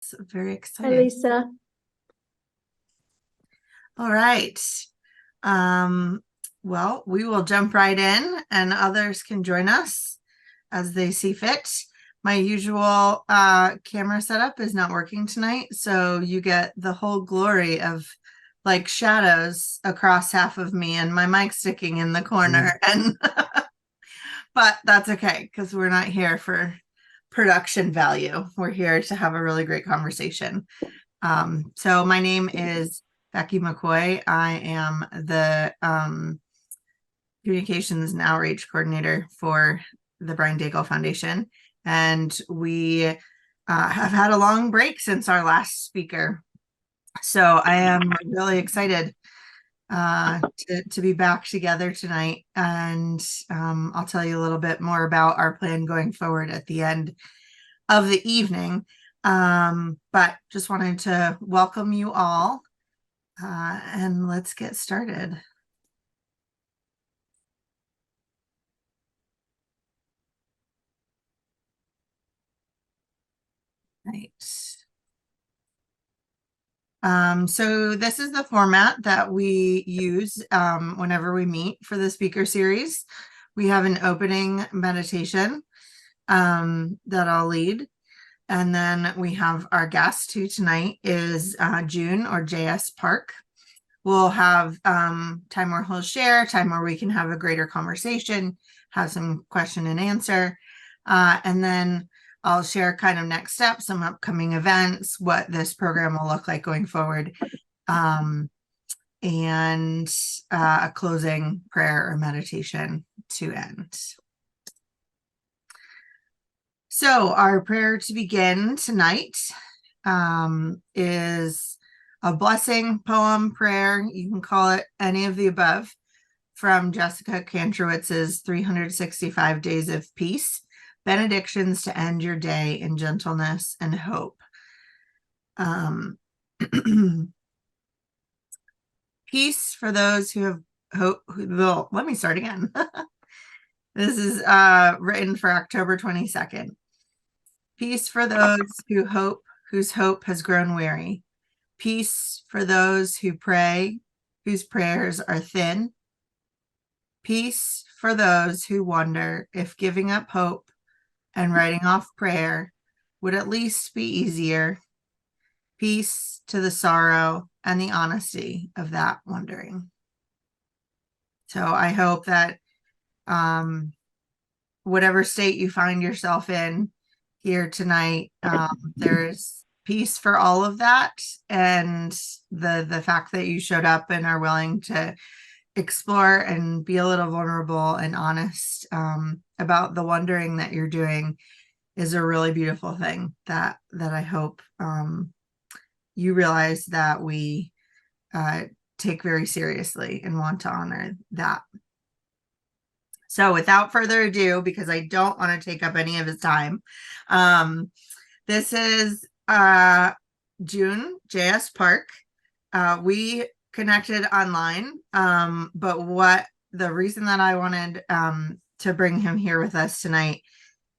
So very Hi, exciting. Lisa. All right. Um, well, we will jump right in and others can join us as they see fit. My usual camera setup is not working tonight, so you get the whole glory of like shadows across half of me and my mic sticking in the corner. And but that's okay because we're not here for production value. We're here to have a really great conversation. So my name is Becky McCoy. I am the communications and outreach coordinator for the Brian Dagle Foundation. And we have had a long break since our last speaker. So I am really excited to be back together tonight. And I'll tell you a little bit more about our plan going forward at the end of the evening. But just wanted to welcome you all and let's get started. Right. So this is the format that we use whenever we meet for the speaker series. We have an opening meditation that I'll lead. And then we have our guest, who tonight is Joon or JS Park. We'll have time where he'll share, time where we can have a greater conversation, have some question and answer. And then I'll share kind of next steps, some upcoming events, what this program will look like going forward, and a closing prayer or meditation to end. So our prayer to begin tonight is a blessing, poem, prayer. You can call it any of the above, from Jessica Kantrowitz's 365 Days of Peace, Benedictions to End Your Day in Gentleness and Hope. Peace for those who have hope. Let me start again. This is written for October 22nd. Peace for those who hope, whose hope has grown weary. Peace for those who pray, whose prayers are thin. Peace for those who wonder if giving up hope and writing off prayer would at least be easier. Peace to the sorrow and the honesty of that wondering. So I hope that whatever state you find yourself in here tonight, there's peace for all of that, and the fact that you showed up and are willing to explore and be a little vulnerable and honest about the wondering that you're doing is a really beautiful thing that I hope you realize that we take very seriously and want to honor that. So without further ado, because I don't want to take up any of his time, this is Joon, JS Park. We connected online, but the reason that I wanted to bring him here with us tonight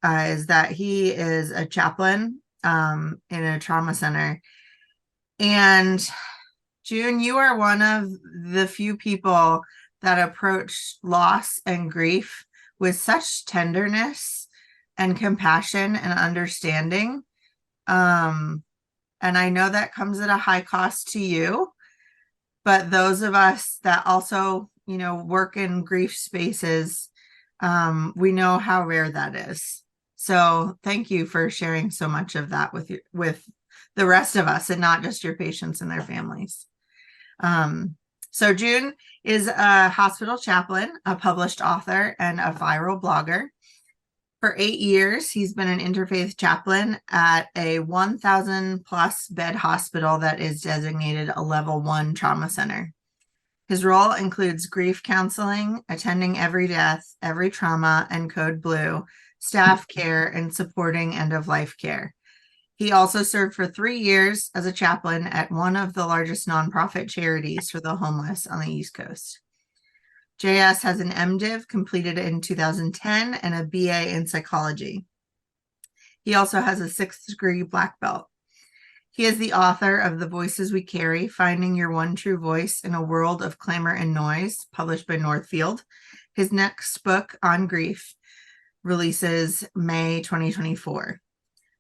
is that he is a chaplain in a trauma center. And Joon, you are one of the few people that approach loss and grief with such tenderness and compassion and understanding. And I know that comes at a high cost to you, but those of us that also, work in grief spaces, we know how rare that is. So thank you for sharing so much of that with the rest of us, and not just your patients and their families. So Joon is a hospital chaplain, a published author, and a viral blogger. For 8 years, he's been an interfaith chaplain at a 1,000 plus bed hospital that is designated a level 1 trauma center. His role includes grief counseling, attending every death, every trauma, and Code Blue, staff care, and supporting end-of-life care. He also served for 3 years as a chaplain at one of the largest nonprofit charities for the homeless on the East Coast. JS has an MDiv completed in 2010 and a BA in psychology. He also has a 6th degree black belt. He is the author of The Voices We Carry, Finding Your One True Voice in a World of Clamor and Noise, published by Northfield. His next book, On Grief, releases May 2024.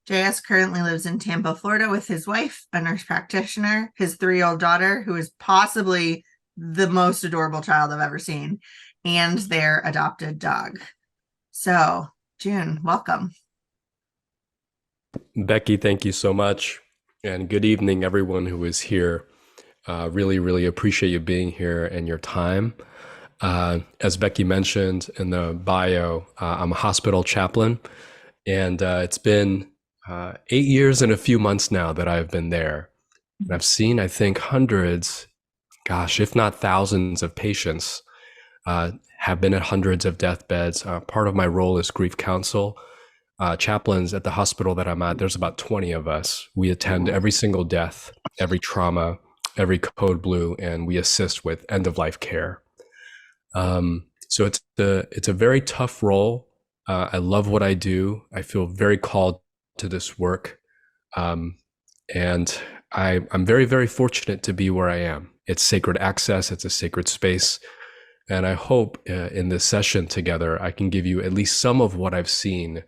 JS currently lives in Tampa, Florida with his wife, a nurse practitioner, his 3-year-old daughter, who is possibly the most adorable child I've ever seen, and their adopted dog. So, Joon, welcome. Becky, thank you so much. And good evening, everyone who is here. Really, really appreciate you being here and your time. As Becky mentioned in the bio, I'm a hospital chaplain, and it's been 8 years and a few months now that I've been there. And I've seen, I think, hundreds, gosh, if not thousands of patients, have been at hundreds of deathbeds. Part of my role is grief counsel. Chaplains at the hospital that I'm at, there's about 20 of us. We attend every single death, every trauma, every code blue, and we assist with end of life care. So it's a very tough role. I love what I do. I feel very called to this work, and I'm very, very fortunate to be where I am. It's sacred access. It's a sacred space. And I hope in this session together, I can give you at least some of what I've seen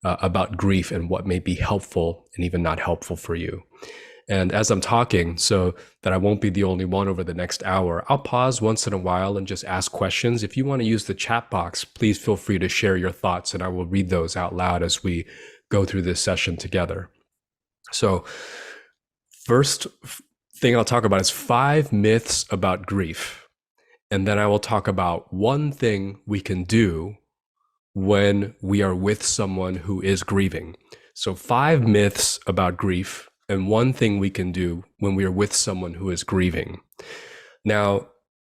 about grief and what may be helpful and even not helpful for you. And as I'm talking, so that I won't be the only one over the next hour, I'll pause once in a while and just ask questions. If you want to use the chat box, please feel free to share your thoughts, and I will read those out loud as we go through this session together. So first thing I'll talk about is 5 myths about grief. And then I will talk about one thing we can do when we are with someone who is grieving. So 5 myths about grief and one thing we can do when we are with someone who is grieving. Now,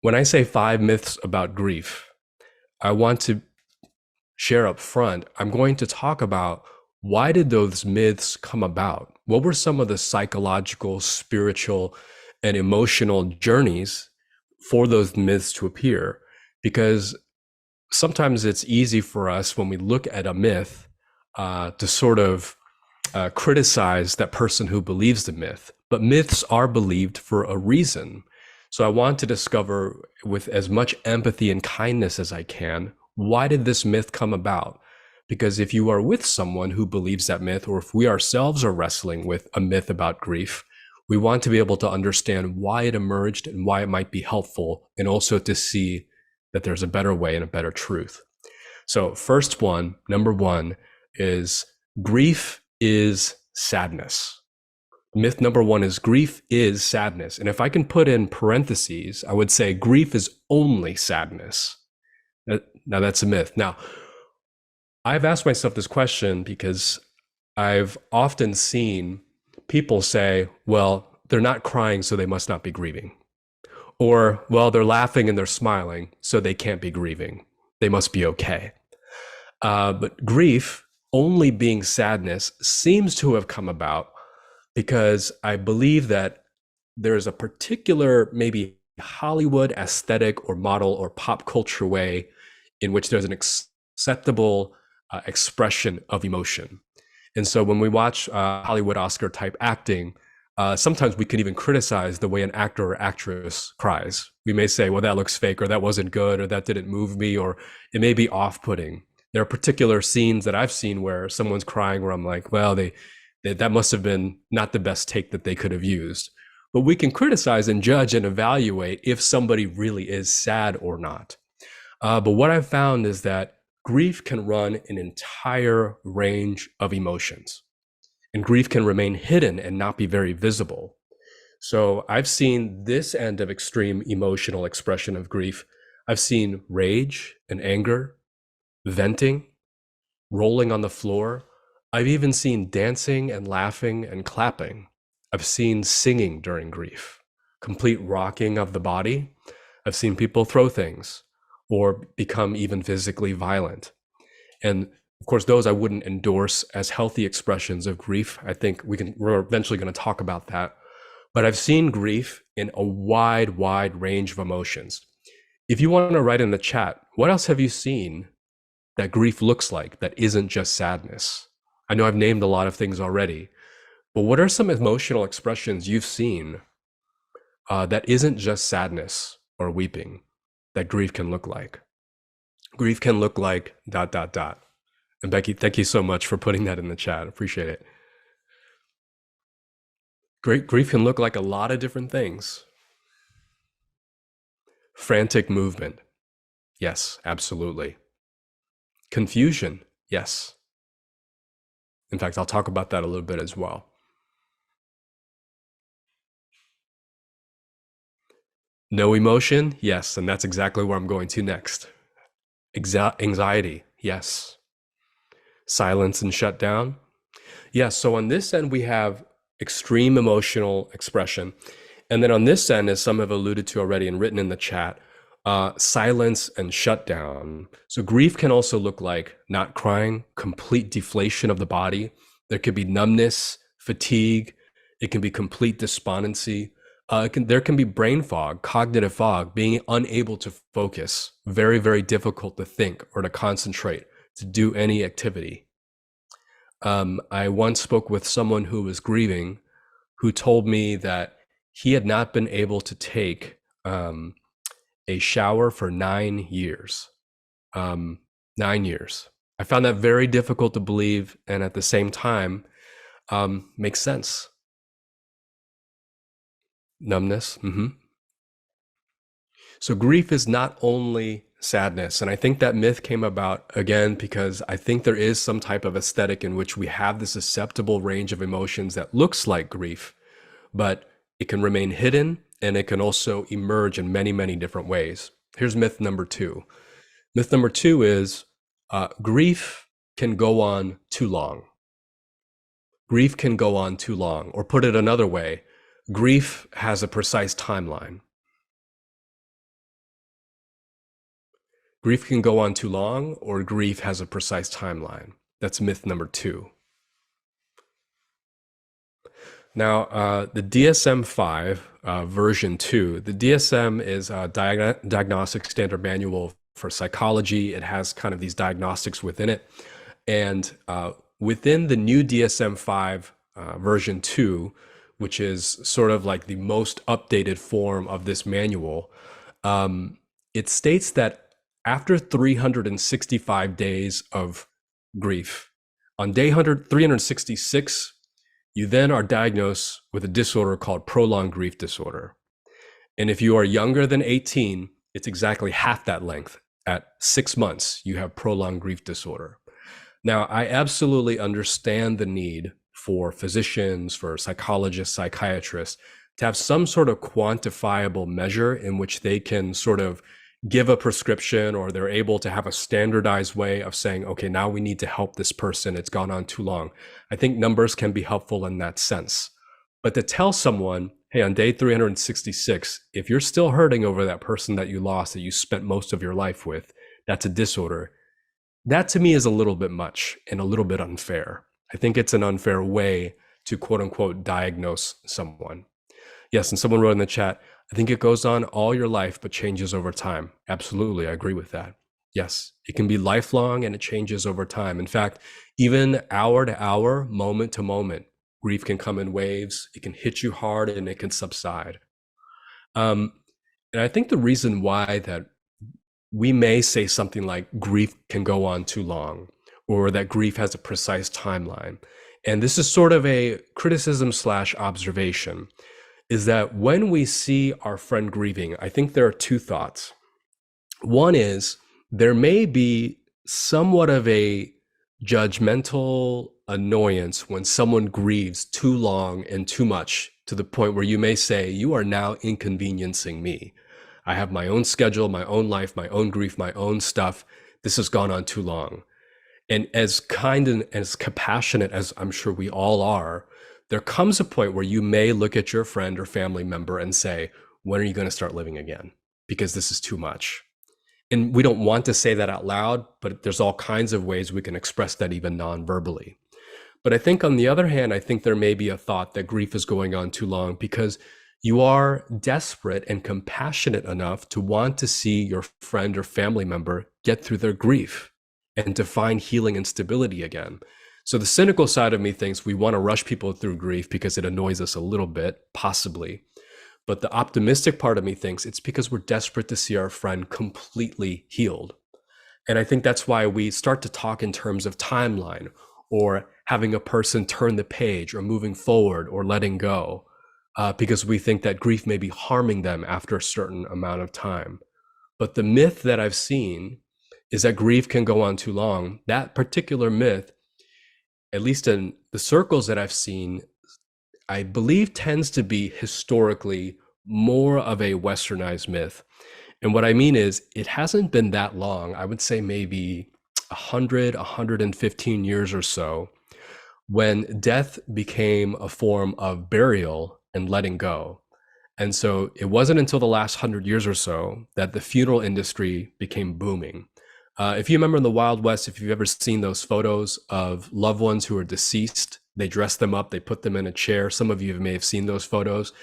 when I say 5 myths about grief, I want to share up front, I'm going to talk about why did those myths come about? What were some of the psychological, spiritual, and emotional journeys for those myths to appear? Because sometimes it's easy for us when we look at a myth to sort of criticize that person who believes the myth. But myths are believed for a reason. So I want to discover with as much empathy and kindness as I can, why did this myth come about? Because if you are with someone who believes that myth, or if we ourselves are wrestling with a myth about grief, we want to be able to understand why it emerged and why it might be helpful, and also to see that there's a better way and a better truth. So first one, number 1, is grief is sadness. Myth number 1 is grief is sadness. And if I can put in parentheses, I would say grief is only sadness. Now that's a myth. Now, I've asked myself this question because I've often seen people say, well, they're not crying, so they must not be grieving. Or, well, they're laughing and they're smiling, so they can't be grieving. They must be okay. But grief, only being sadness, seems to have come about because I believe that there's a particular, maybe Hollywood aesthetic or model or pop culture way in which there's an acceptable expression of emotion. And so when we watch Hollywood Oscar type acting, sometimes we can even criticize the way an actor or actress cries. We may say, well, that looks fake, or that wasn't good, or that didn't move me, or it may be off-putting. There are particular scenes that I've seen where someone's crying where I'm like, well, that must have been not the best take that they could have used. But we can criticize and judge and evaluate if somebody really is sad or not. But what I've found is that grief can run an entire range of emotions. And grief can remain hidden and not be very visible. So I've seen this end of extreme emotional expression of grief. I've seen rage and anger, venting, rolling on the floor. I've even seen dancing and laughing and clapping. I've seen singing during grief, complete rocking of the body. I've seen people throw things or become even physically violent. And of course, those I wouldn't endorse as healthy expressions of grief. I think we're eventually going to talk about that. But I've seen grief in a wide range of emotions. If you want to write in the chat, what else have you seen that grief looks like that isn't just sadness? I know I've named a lot of things already, But what are some emotional expressions you've seen that isn't just sadness or weeping that grief can look like? Grief can look like dot, dot, dot. And Becky, thank you so much for putting that in the chat. Appreciate it. Great grief can look like a lot of different things. Frantic movement. Yes, absolutely. Confusion. Yes. In fact, I'll talk about that a little bit as well. No emotion. Yes. And that's exactly where I'm going to next. Anxiety. Yes. Silence and shutdown. Yes. So on this end, we have extreme emotional expression. And then on this end, as some have alluded to already and written in the chat, silence and shutdown. So grief can also look like not crying, complete deflation of the body. There could be numbness, fatigue. It can be complete despondency. There can be brain fog, cognitive fog, being unable to focus, very, very difficult to think or to concentrate, to do any activity. I once spoke with someone who was grieving, who told me that he had not been able to take a shower for 9 years. 9 years. I found that very difficult to believe, and at the same time, makes sense. Numbness. So grief is not only sadness. And I think that myth came about again because I think there is some type of aesthetic in which we have this acceptable range of emotions that looks like grief, but it can remain hidden and it can also emerge in many, many different ways. Here's myth number 2. Myth number 2 is grief can go on too long. Grief can go on too long. Or put it another way, grief has a precise timeline. Grief can go on too long, or grief has a precise timeline. That's myth number 2. Now, the DSM-5 version 2, the DSM is a diagnostic standard manual for psychology. It has kind of these diagnostics within it. And within the new DSM-5 version 2, which is sort of like the most updated form of this manual, it states that after 365 days of grief, on day 366, you then are diagnosed with a disorder called prolonged grief disorder. And if you are younger than 18, it's exactly half that length. At 6 months, you have prolonged grief disorder. Now, I absolutely understand the need for physicians, for psychologists, psychiatrists, to have some sort of quantifiable measure in which they can sort of give a prescription, or they're able to have a standardized way of saying, okay, now we need to help this person. It's gone on too long. I think numbers can be helpful in that sense. But to tell someone, hey, on day 366, if you're still hurting over that person that you lost, that you spent most of your life with, that's a disorder. That to me is a little bit much and a little bit unfair. I think it's an unfair way to quote unquote diagnose someone. Yes, and someone wrote in the chat, I think it goes on all your life, but changes over time. Absolutely, I agree with that. Yes, it can be lifelong and it changes over time. In fact, even hour to hour, moment to moment, grief can come in waves. It can hit you hard and it can subside. And I think the reason why that we may say something like grief can go on too long, or that grief has a precise timeline, and this is sort of a criticism / observation, is that when we see our friend grieving, I think there are 2 thoughts. One is there may be somewhat of a judgmental annoyance when someone grieves too long and too much, to the point where you may say, you are now inconveniencing me. I have my own schedule, my own life, my own grief, my own stuff. This has gone on too long. And as kind and as compassionate as I'm sure we all are, there comes a point where you may look at your friend or family member and say, when are you going to start living again? Because this is too much. And we don't want to say that out loud, but there's all kinds of ways we can express that even non-verbally. But I think on the other hand, I think there may be a thought that grief is going on too long because you are desperate and compassionate enough to want to see your friend or family member get through their grief and to find healing and stability again. So the cynical side of me thinks we want to rush people through grief because it annoys us a little bit, possibly. But the optimistic part of me thinks it's because we're desperate to see our friend completely healed. And I think that's why we start to talk in terms of timeline, or having a person turn the page, or moving forward, or letting go, because we think that grief may be harming them after a certain amount of time. But the myth that I've seen is that grief can go on too long. That particular myth, at least in the circles that I've seen, I believe tends to be historically more of a westernized myth. And what I mean is, it hasn't been that long. I would say maybe 100, 115 years or so, when death became a form of burial and letting go. And so it wasn't until the last 100 years or so that the funeral industry became booming. If you remember in the Wild West, if you've ever seen those photos of loved ones who are deceased, they dress them up, they put them in a chair. Some of you may have seen those photos.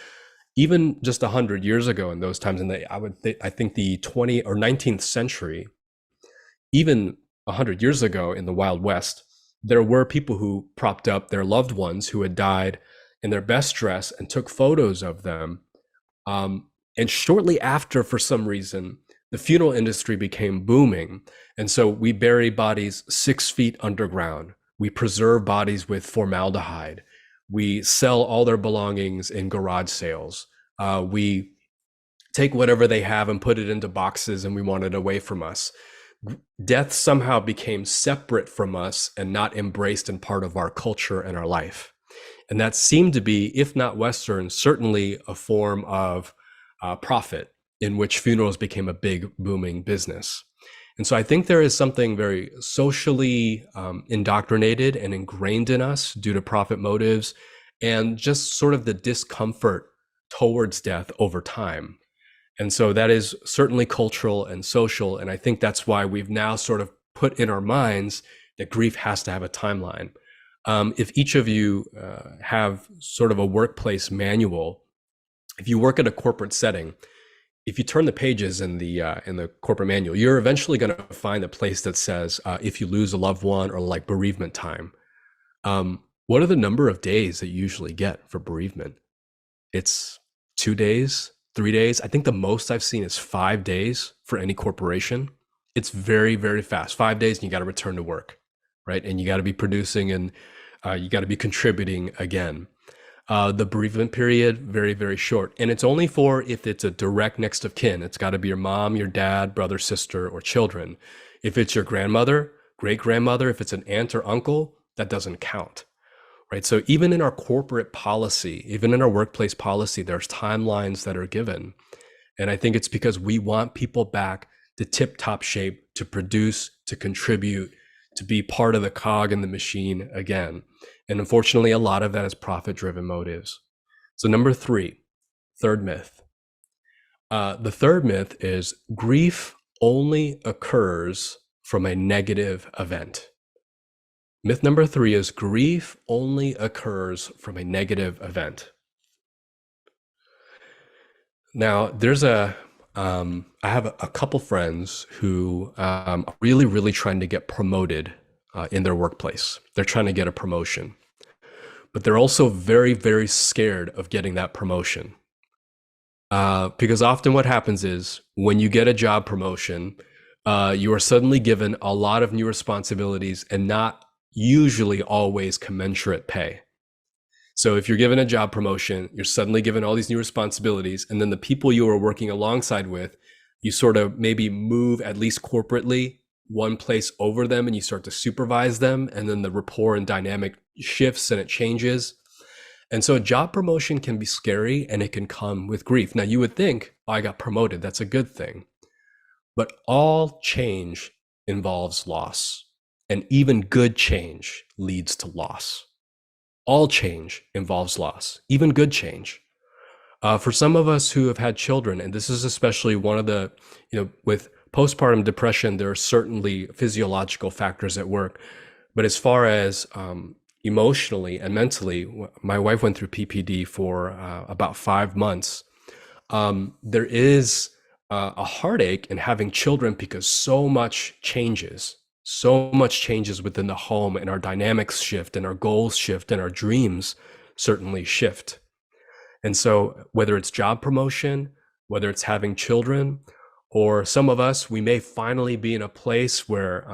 Even just 100 years ago, in those times, I think the 20th or 19th century, even 100 years ago in the Wild West, there were people who propped up their loved ones who had died in their best dress and took photos of them. And shortly after, for some reason, the funeral industry became booming. And so we bury bodies 6 feet underground. We preserve bodies with formaldehyde. We sell all their belongings in garage sales. We take whatever they have and put it into boxes, and we want it away from us. Death somehow became separate from us and not embraced and part of our culture and our life. And that seemed to be, if not Western, certainly a form of profit, in which funerals became a big booming business. And so I think there is something very socially indoctrinated and ingrained in us due to profit motives, and just sort of the discomfort towards death over time. And so that is certainly cultural and social. And I think that's why we've now sort of put in our minds that grief has to have a timeline. If each of you have sort of a workplace manual, if you work at a corporate setting, if you turn the pages in the corporate manual, you're eventually going to find a place that says, if you lose a loved one, or like bereavement time. What are the number of days that you usually get for bereavement? It's 2 days, 3 days. I think the most I've seen is 5 days for any corporation. It's very, very fast. 5 days and you got to return to work, right? And you got to be producing, and you got to be contributing again. The bereavement period, very, very short. And it's only for if it's a direct next of kin. It's got to be your mom, your dad, brother, sister, or children. If it's your grandmother, great grandmother, if it's an aunt or uncle, that doesn't count, right? So even in our corporate policy, even in our workplace policy, there's timelines that are given. And I think it's because we want people back to tip-top shape, to produce, to contribute, to be part of the cog in the machine again. And unfortunately, a lot of that is profit-driven motives. So number 3, third myth. The third myth is grief only occurs from a negative event. Myth number 3 is grief only occurs from a negative event. Now, I have a couple friends who are really, really trying to get promoted in their workplace. They're trying to get a promotion, but they're also very, very scared of getting that promotion. Because often what happens is, when you get a job promotion, you are suddenly given a lot of new responsibilities and not usually always commensurate pay. So if you're given a job promotion, you're suddenly given all these new responsibilities, and then the people you are working alongside with, you sort of maybe move, at least corporately, one place over them, and you start to supervise them, and then the rapport and dynamic shifts and it changes. And so a job promotion can be scary, and it can come with grief. Now you would think, oh, I got promoted, that's a good thing. But all change involves loss, and even good change leads to loss. All change involves loss, even good change. For some of us who have had children, and this is especially one of the, with postpartum depression, there are certainly physiological factors at work. But as far as emotionally and mentally, my wife went through PPD for about 5 months. There is a heartache in having children because so much changes. So much changes within the home, and our dynamics shift, and our goals shift, and our dreams certainly shift. And so, whether it's job promotion, whether it's having children, or some of us, we may finally be in a place where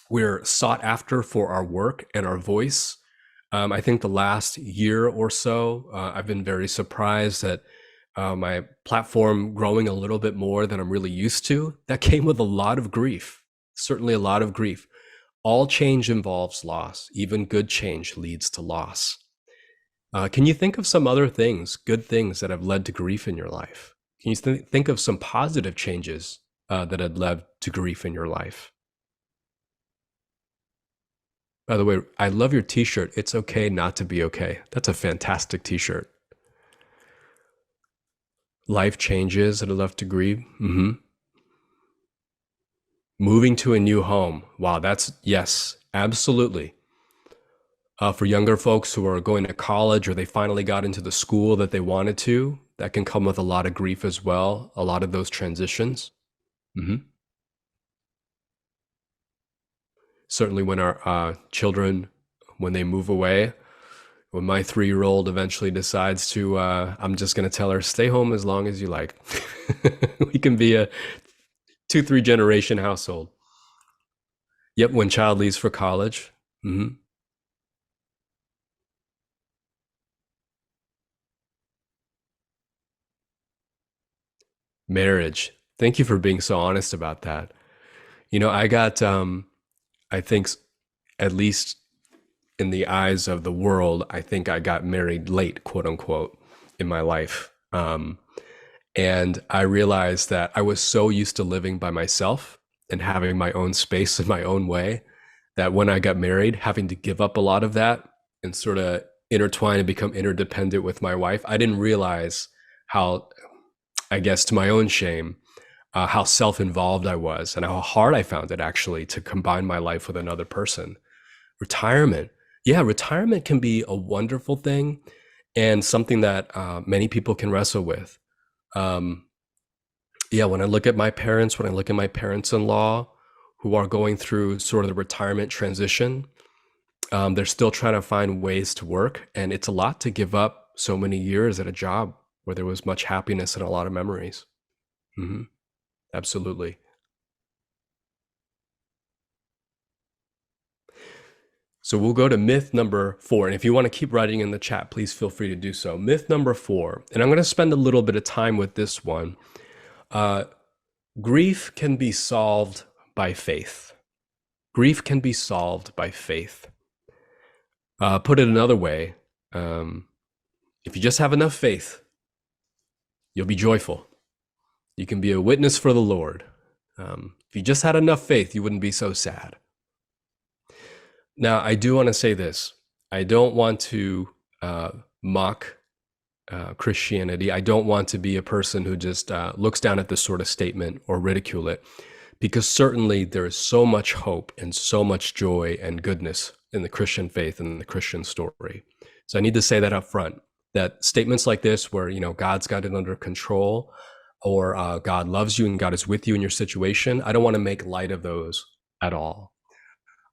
we're sought after for our work and our voice. I think the last year or so, I've been very surprised that my platform growing a little bit more than I'm really used to. That came with a lot of grief, certainly a lot of grief. All change involves loss. Even good change leads to loss. Can you think of some other things, good things that have led to grief in your life? Can you think of some positive changes that had led to grief in your life? By the way, I love your t-shirt. It's okay not to be okay. That's a fantastic t-shirt. Life changes that have left to grieve. Moving to a new home. Wow, that's, yes, absolutely. For younger folks who are going to college or they finally got into the school that they wanted to, that can come with a lot of grief as well, a lot of those transitions. Certainly when our children, when they move away, when my 3-year-old eventually decides to, I'm just going to tell her, stay home as long as you like. We can be a 2-3 generation household. Yep, when child leaves for college. Marriage. Thank you for being so honest about that. You know, I got, I think, at least in the eyes of the world, I think I got married late, quote unquote, in my life. And I realized that I was so used to living by myself and having my own space in my own way that when I got married, having to give up a lot of that and sort of intertwine and become interdependent with my wife, I didn't realize how, I guess to my own shame, how self-involved I was and how hard I found it actually to combine my life with another person. Retirement. Yeah, retirement can be a wonderful thing and something that many people can wrestle with. Yeah, when I look at my parents, when I look at my parents-in-law who are going through sort of the retirement transition, they're still trying to find ways to work. And it's a lot to give up so many years at a job where there was much happiness and a lot of memories. Absolutely. So we'll go to myth number 4. And if you want to keep writing in the chat, please feel free to do so. Myth number 4, and I'm going to spend a little bit of time with this one. Grief can be solved by faith. Grief can be solved by faith. Put it another way, if you just have enough faith, you'll be joyful. You can be a witness for the Lord. If you just had enough faith, you wouldn't be so sad. Now, I do want to say this. I don't want to mock Christianity. I don't want to be a person who just looks down at this sort of statement or ridicule it, because certainly there is so much hope and so much joy and goodness in the Christian faith and the Christian story. So I need to say that up front, that statements like this where, you know, God's got it under control, or God loves you and God is with you in your situation, I don't want to make light of those at all.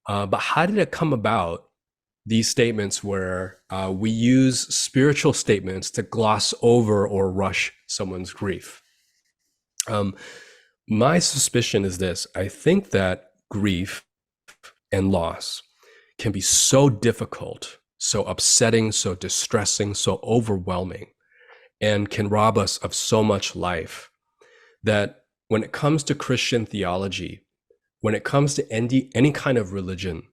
But how did it come about, these statements where we use spiritual statements to gloss over or rush someone's grief? My suspicion is this. I think that grief and loss can be so difficult, so upsetting, so distressing, so overwhelming, and can rob us of so much life, that when it comes to Christian theology, when it comes to any kind of religion,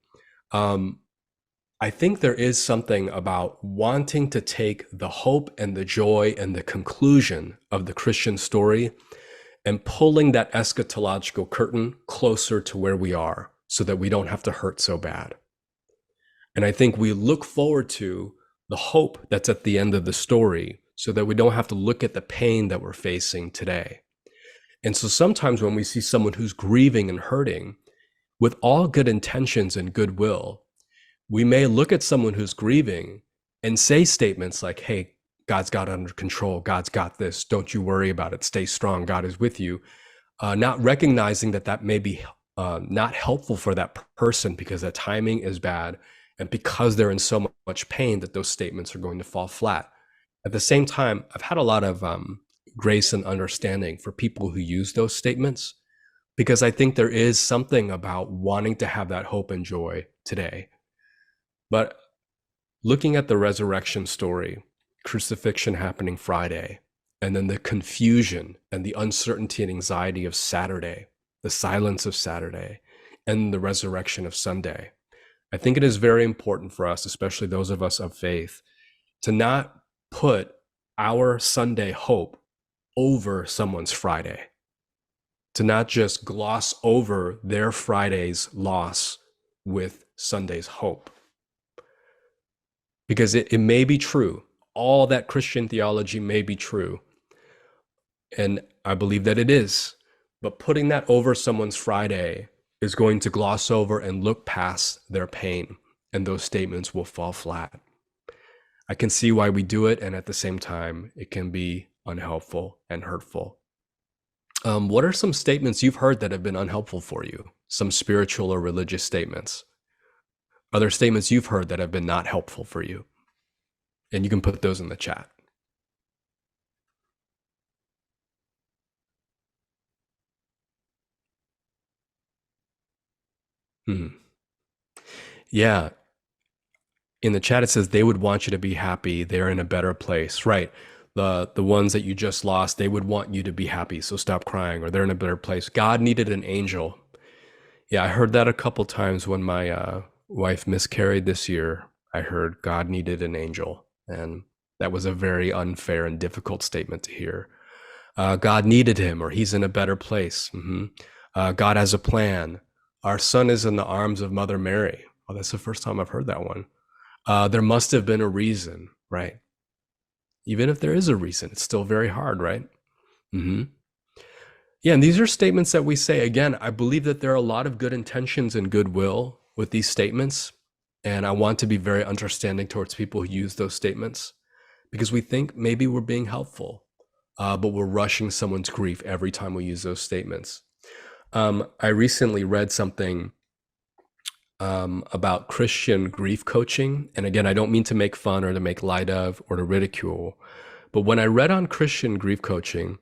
I think there is something about wanting to take the hope and the joy and the conclusion of the Christian story and pulling that eschatological curtain closer to where we are so that we don't have to hurt so bad. And I think we look forward to the hope that's at the end of the story so that we don't have to look at the pain that we're facing today. And so sometimes when we see someone who's grieving and hurting, with all good intentions and goodwill, we may look at someone who's grieving and say statements like, hey, God's got it under control. God's got this. Don't you worry about it. Stay strong. God is with you. Not recognizing that that may be not helpful for that person because the timing is bad and because they're in so much pain that those statements are going to fall flat. At the same time, I've had a lot of grace and understanding for people who use those statements because I think there is something about wanting to have that hope and joy today. But looking at the resurrection story, crucifixion happening Friday, and then the confusion and the uncertainty and anxiety of Saturday, the silence of Saturday, and the resurrection of Sunday, I think it is very important for us, especially those of us of faith, to not put our Sunday hope over someone's Friday, to not just gloss over their Friday's loss with Sunday's hope. Because it may be true. All that Christian theology may be true. And I believe that it is. But putting that over someone's Friday is going to gloss over and look past their pain, and those statements will fall flat. I can see why we do it, and at the same time, it can be unhelpful and hurtful. What are some statements you've heard that have been unhelpful for you? Some spiritual or religious statements? Are there statements you've heard that have been not helpful for you? And you can put those in the chat. Yeah. In the chat, it says they would want you to be happy. They're in a better place. Right. The ones that you just lost, they would want you to be happy. So stop crying, or they're in a better place. God needed an angel. Yeah, I heard that a couple times when my wife miscarried this year. I heard God needed an angel. And that was a very unfair and difficult statement to hear. God needed him, or he's in a better place. God has a plan. Our son is in the arms of Mother Mary. Oh, that's the first time I've heard that one. There must have been a reason, right? Even if there is a reason, it's still very hard, right? Yeah, and these are statements that we say. Again, I believe that there are a lot of good intentions and goodwill with these statements. And I want to be very understanding towards people who use those statements because we think maybe we're being helpful, but we're rushing someone's grief every time we use those statements. I recently read something about Christian grief coaching. And again, I don't mean to make fun or to make light of or to ridicule, but when I read on Christian grief coaching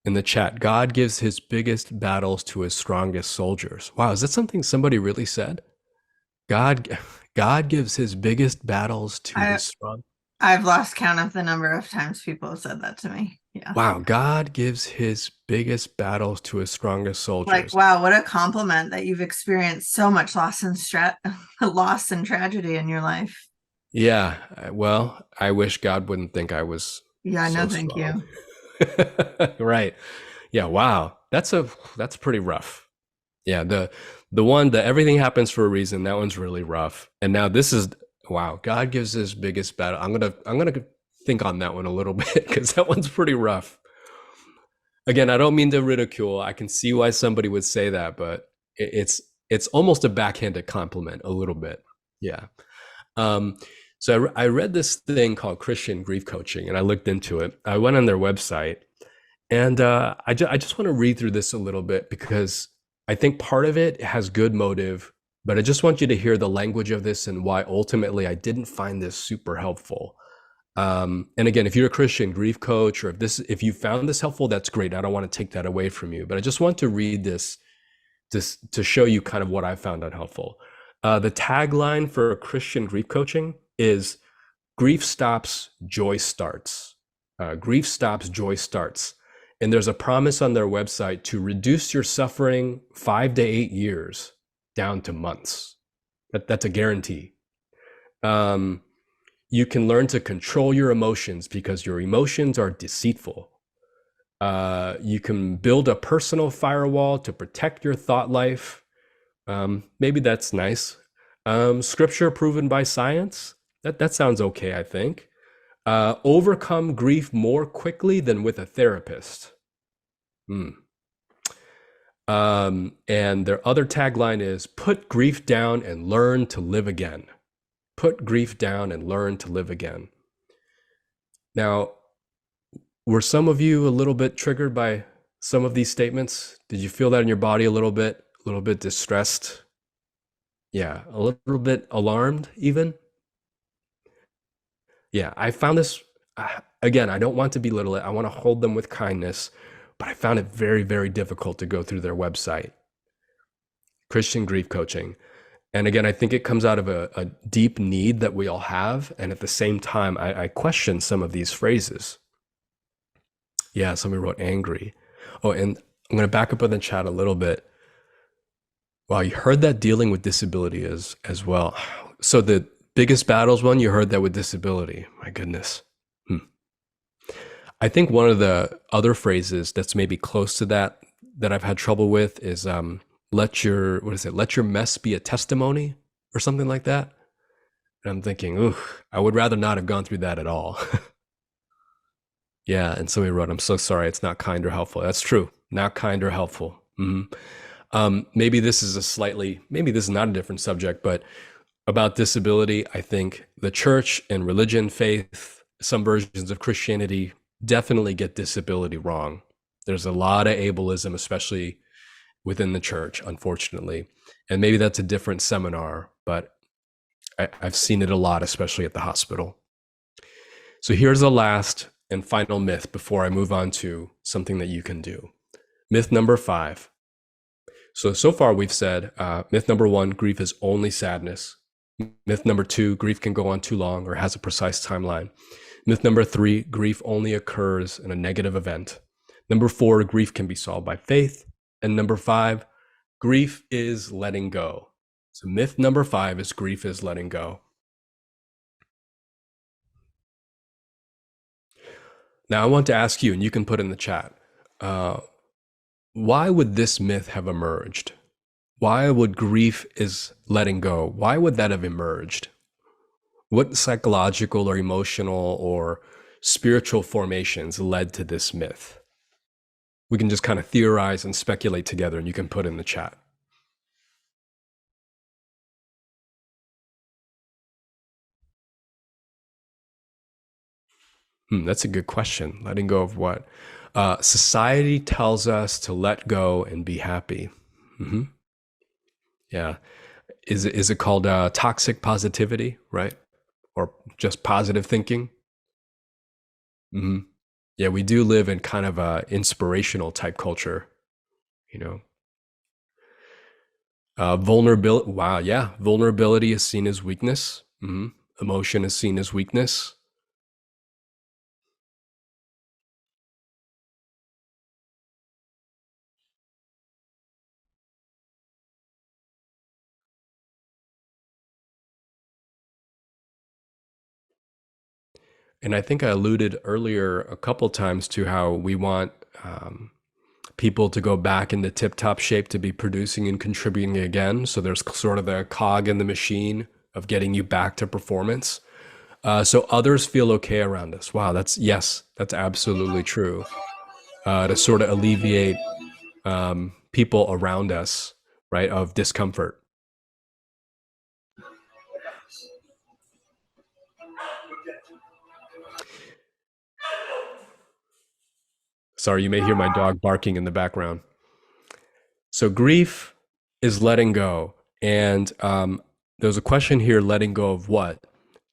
in the chat, God gives his biggest battles to his strongest soldiers. Wow, is that something somebody really said? God gives his biggest battles to his strong. I've lost count of the number of times people have said that to me. Yeah. Wow, God gives his biggest battles to his strongest soldiers. Like, wow, what a compliment that you've experienced so much loss and loss and tragedy in your life. Yeah, well, I wish God wouldn't think I was. Yeah, no, thank you. Right. Yeah, wow. That's pretty rough. Yeah, the everything happens for a reason, that one's really rough. And now this is, wow, God gives his biggest battle. I'm gonna think on that one a little bit because that one's pretty rough. Again, I don't mean to ridicule. I can see why somebody would say that, but it's almost a backhanded compliment a little bit. Yeah. So I read this thing called Christian grief coaching, and I looked into it. I went on their website, and I just want to read through this a little bit because I think part of it has good motive, but I just want you to hear the language of this and why ultimately I didn't find this super helpful. And again, if you're a Christian grief coach, or if you found this helpful, that's great. I don't want to take that away from you, but I just want to read this to show you kind of what I found unhelpful. The tagline for Christian grief coaching is grief stops, joy starts. Grief stops, joy starts. And there's a promise on their website to reduce your suffering 5 to 8 years down to months. That's a guarantee. You can learn to control your emotions because your emotions are deceitful. You can build a personal firewall to protect your thought life. Maybe that's nice. Scripture proven by science. That sounds okay, I think. Overcome grief more quickly than with a therapist. And their other tagline is put grief down and learn to live again. Put grief down and learn to live again. Now, were some of you a little bit triggered by some of these statements? Did you feel that in your body a little bit? a little bit distressed. Yeah, a little bit alarmed even. Yeah, I found this again, I don't want to belittle it. I want to hold them with kindness, but I found it very, very difficult to go through their website, Christian Grief Coaching. And again, I think it comes out of a deep need that we all have. And at the same time, I question some of these phrases. Yeah, somebody wrote angry. Oh, and I'm going to back up in the chat a little bit. Wow, you heard that dealing with disability as well. So the biggest battles one, you heard that with disability. My goodness. I think one of the other phrases that's maybe close to that that I've had trouble with is let your let your mess be a testimony or something like that. And I'm thinking, ooh, I would rather not have gone through that at all. Yeah, and somebody wrote, I'm so sorry, it's not kind or helpful. That's true. Not kind or helpful. Maybe this is maybe this is not a different subject, but about disability, I think the church and religion, faith, some versions of Christianity definitely get disability wrong. There's a lot of ableism, especially within the church, unfortunately. And maybe that's a different seminar, but I've seen it a lot, especially at the hospital. So here's the last and final myth before I move on to something that you can do. Myth number 5. So far we've said myth number 1, grief is only sadness. Myth number 2, grief can go on too long or has a precise timeline. Myth number 3, grief only occurs in a negative event. Number 4, grief can be solved by faith. And number 5, grief is letting go. So myth number 5 is grief is letting go. Now I want to ask you, and you can put in the chat, why would this myth have emerged? Why would grief is letting go? Why would that have emerged? What psychological or emotional or spiritual formations led to this myth? We can just kind of theorize and speculate together, and you can put in the chat. That's a good question. Letting go of what? Society tells us to let go and be happy. Yeah. Is it called toxic positivity, right? Or just positive thinking? Yeah, we do live in kind of a inspirational type culture, you know. Vulnerability. Wow, yeah, vulnerability is seen as weakness. Emotion is seen as weakness. And I think I alluded earlier a couple times to how we want people to go back into tip-top shape to be producing and contributing again. So there's sort of the cog in the machine of getting you back to performance. So others feel okay around us. Wow, that's absolutely true. To sort of alleviate people around us, right, of discomfort. Sorry, you may hear my dog barking in the background. So grief is letting go. And there's a question here, letting go of what?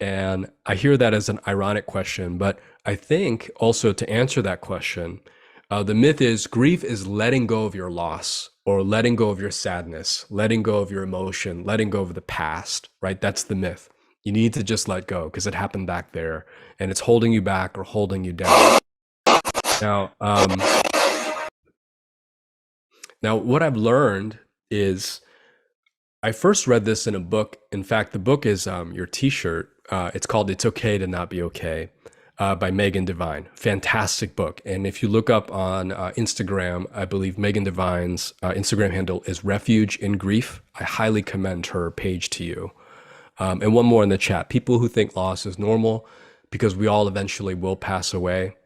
And I hear that as an ironic question, but I think also to answer that question, the myth is grief is letting go of your loss or letting go of your sadness, letting go of your emotion, letting go of the past, right? That's the myth. You need to just let go because it happened back there and it's holding you back or holding you down. Now, what I've learned is I first read this in a book. In fact, the book is your t-shirt. It's called It's Okay to Not Be Okay by Megan Devine. Fantastic book. And if you look up on Instagram, I believe Megan Devine's Instagram handle is Refuge in Grief. I highly commend her page to you. And one more in the chat. People who think loss is normal because we all eventually will pass away.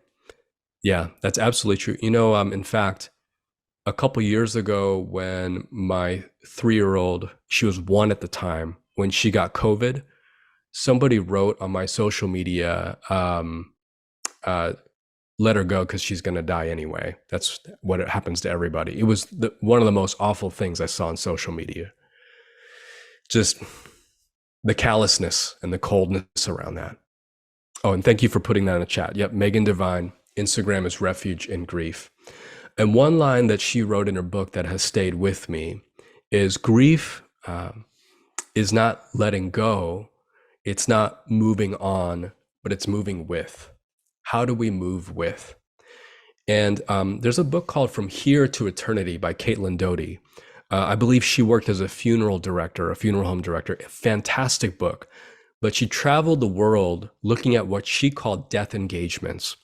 Yeah, that's absolutely true. You know, in fact, a couple years ago when my 3-year-old, she was 1 at the time, when she got COVID, somebody wrote on my social media, let her go because she's going to die anyway. That's what it happens to everybody. It was one of the most awful things I saw on social media. Just the callousness and the coldness around that. Oh, and thank you for putting that in the chat. Yep, Megan Devine, Instagram is refuge in grief. And one line that she wrote in her book that has stayed with me is grief is not letting go. It's not moving on, but it's moving with. How do we move with? And there's a book called From Here to Eternity by Caitlin Doughty. I believe she worked as a funeral director, a funeral home director. A fantastic book. But she traveled the world looking at what she called death engagements.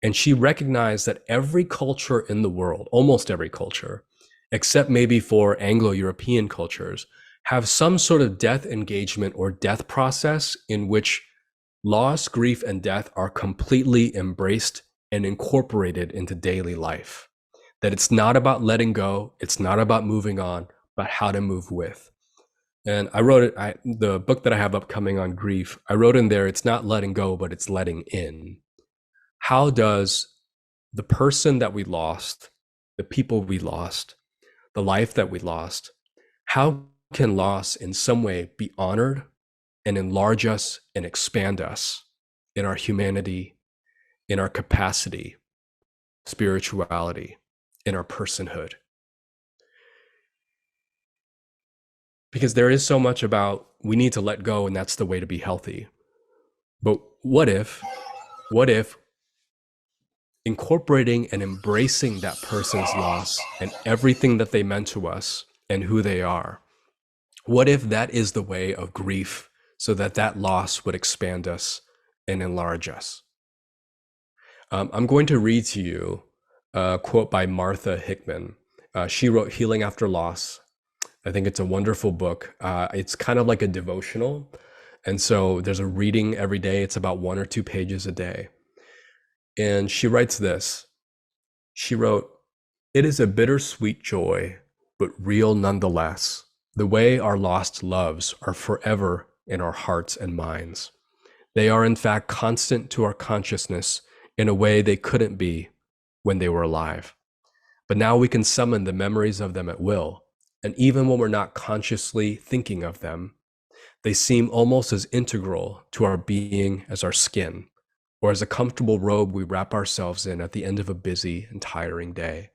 And she recognized that every culture in the world, almost every culture, except maybe for Anglo-European cultures, have some sort of death engagement or death process in which loss, grief, and death are completely embraced and incorporated into daily life. That it's not about letting go, it's not about moving on, but how to move with. And I wrote it, the book that I have upcoming on grief, I wrote in there, it's not letting go, but it's letting in. How does the person that we lost, the people we lost, the life that we lost, how can loss in some way be honored and enlarge us and expand us in our humanity, in our capacity, spirituality, in our personhood? Because there is so much about we need to let go and that's the way to be healthy. But what if incorporating and embracing that person's loss and everything that they meant to us and who they are, what if that is the way of grief so that that loss would expand us and enlarge us? I'm going to read to you a quote by Martha Hickman. She wrote Healing After Loss. I think it's a wonderful book. It's kind of like a devotional. And so there's a reading every day. It's about 1 or 2 pages a day. And she writes this. She wrote, "It is a bittersweet joy, but real nonetheless, the way our lost loves are forever in our hearts and minds. They are in fact constant to our consciousness in a way they couldn't be when they were alive. But now we can summon the memories of them at will, and even when we're not consciously thinking of them, they seem almost as integral to our being as our skin, or as a comfortable robe we wrap ourselves in at the end of a busy and tiring day.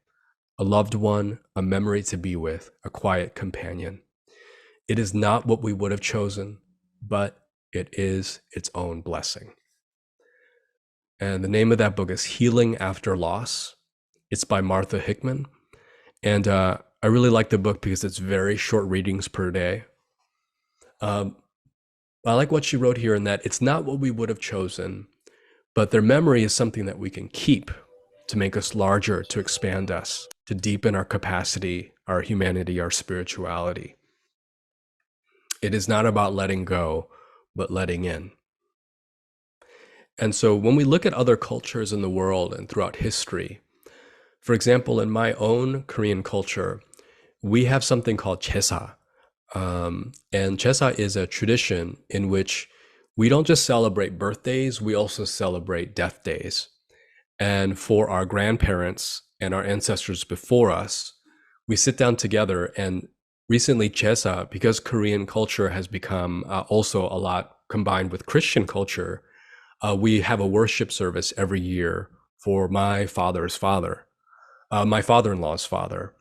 A loved one, a memory to be with, a quiet companion. It is not what we would have chosen, but it is its own blessing." And the name of that book is Healing After Loss. It's by Martha Hickman. And I really like the book because it's very short readings per day. I like what she wrote here in that it's not what we would have chosen, but their memory is something that we can keep to make us larger, to expand us, to deepen our capacity, our humanity, our spirituality. It is not about letting go, but letting in. And so when we look at other cultures in the world and throughout history, for example, in my own Korean culture, we have something called Chesa. And Chesa is a tradition in which we don't just celebrate birthdays, we also celebrate death days. And for our grandparents and our ancestors before us, we sit down together. And recently, Chesa, because Korean culture has become also a lot combined with Christian culture, we have a worship service every year for my father's father, my father-in-law's father.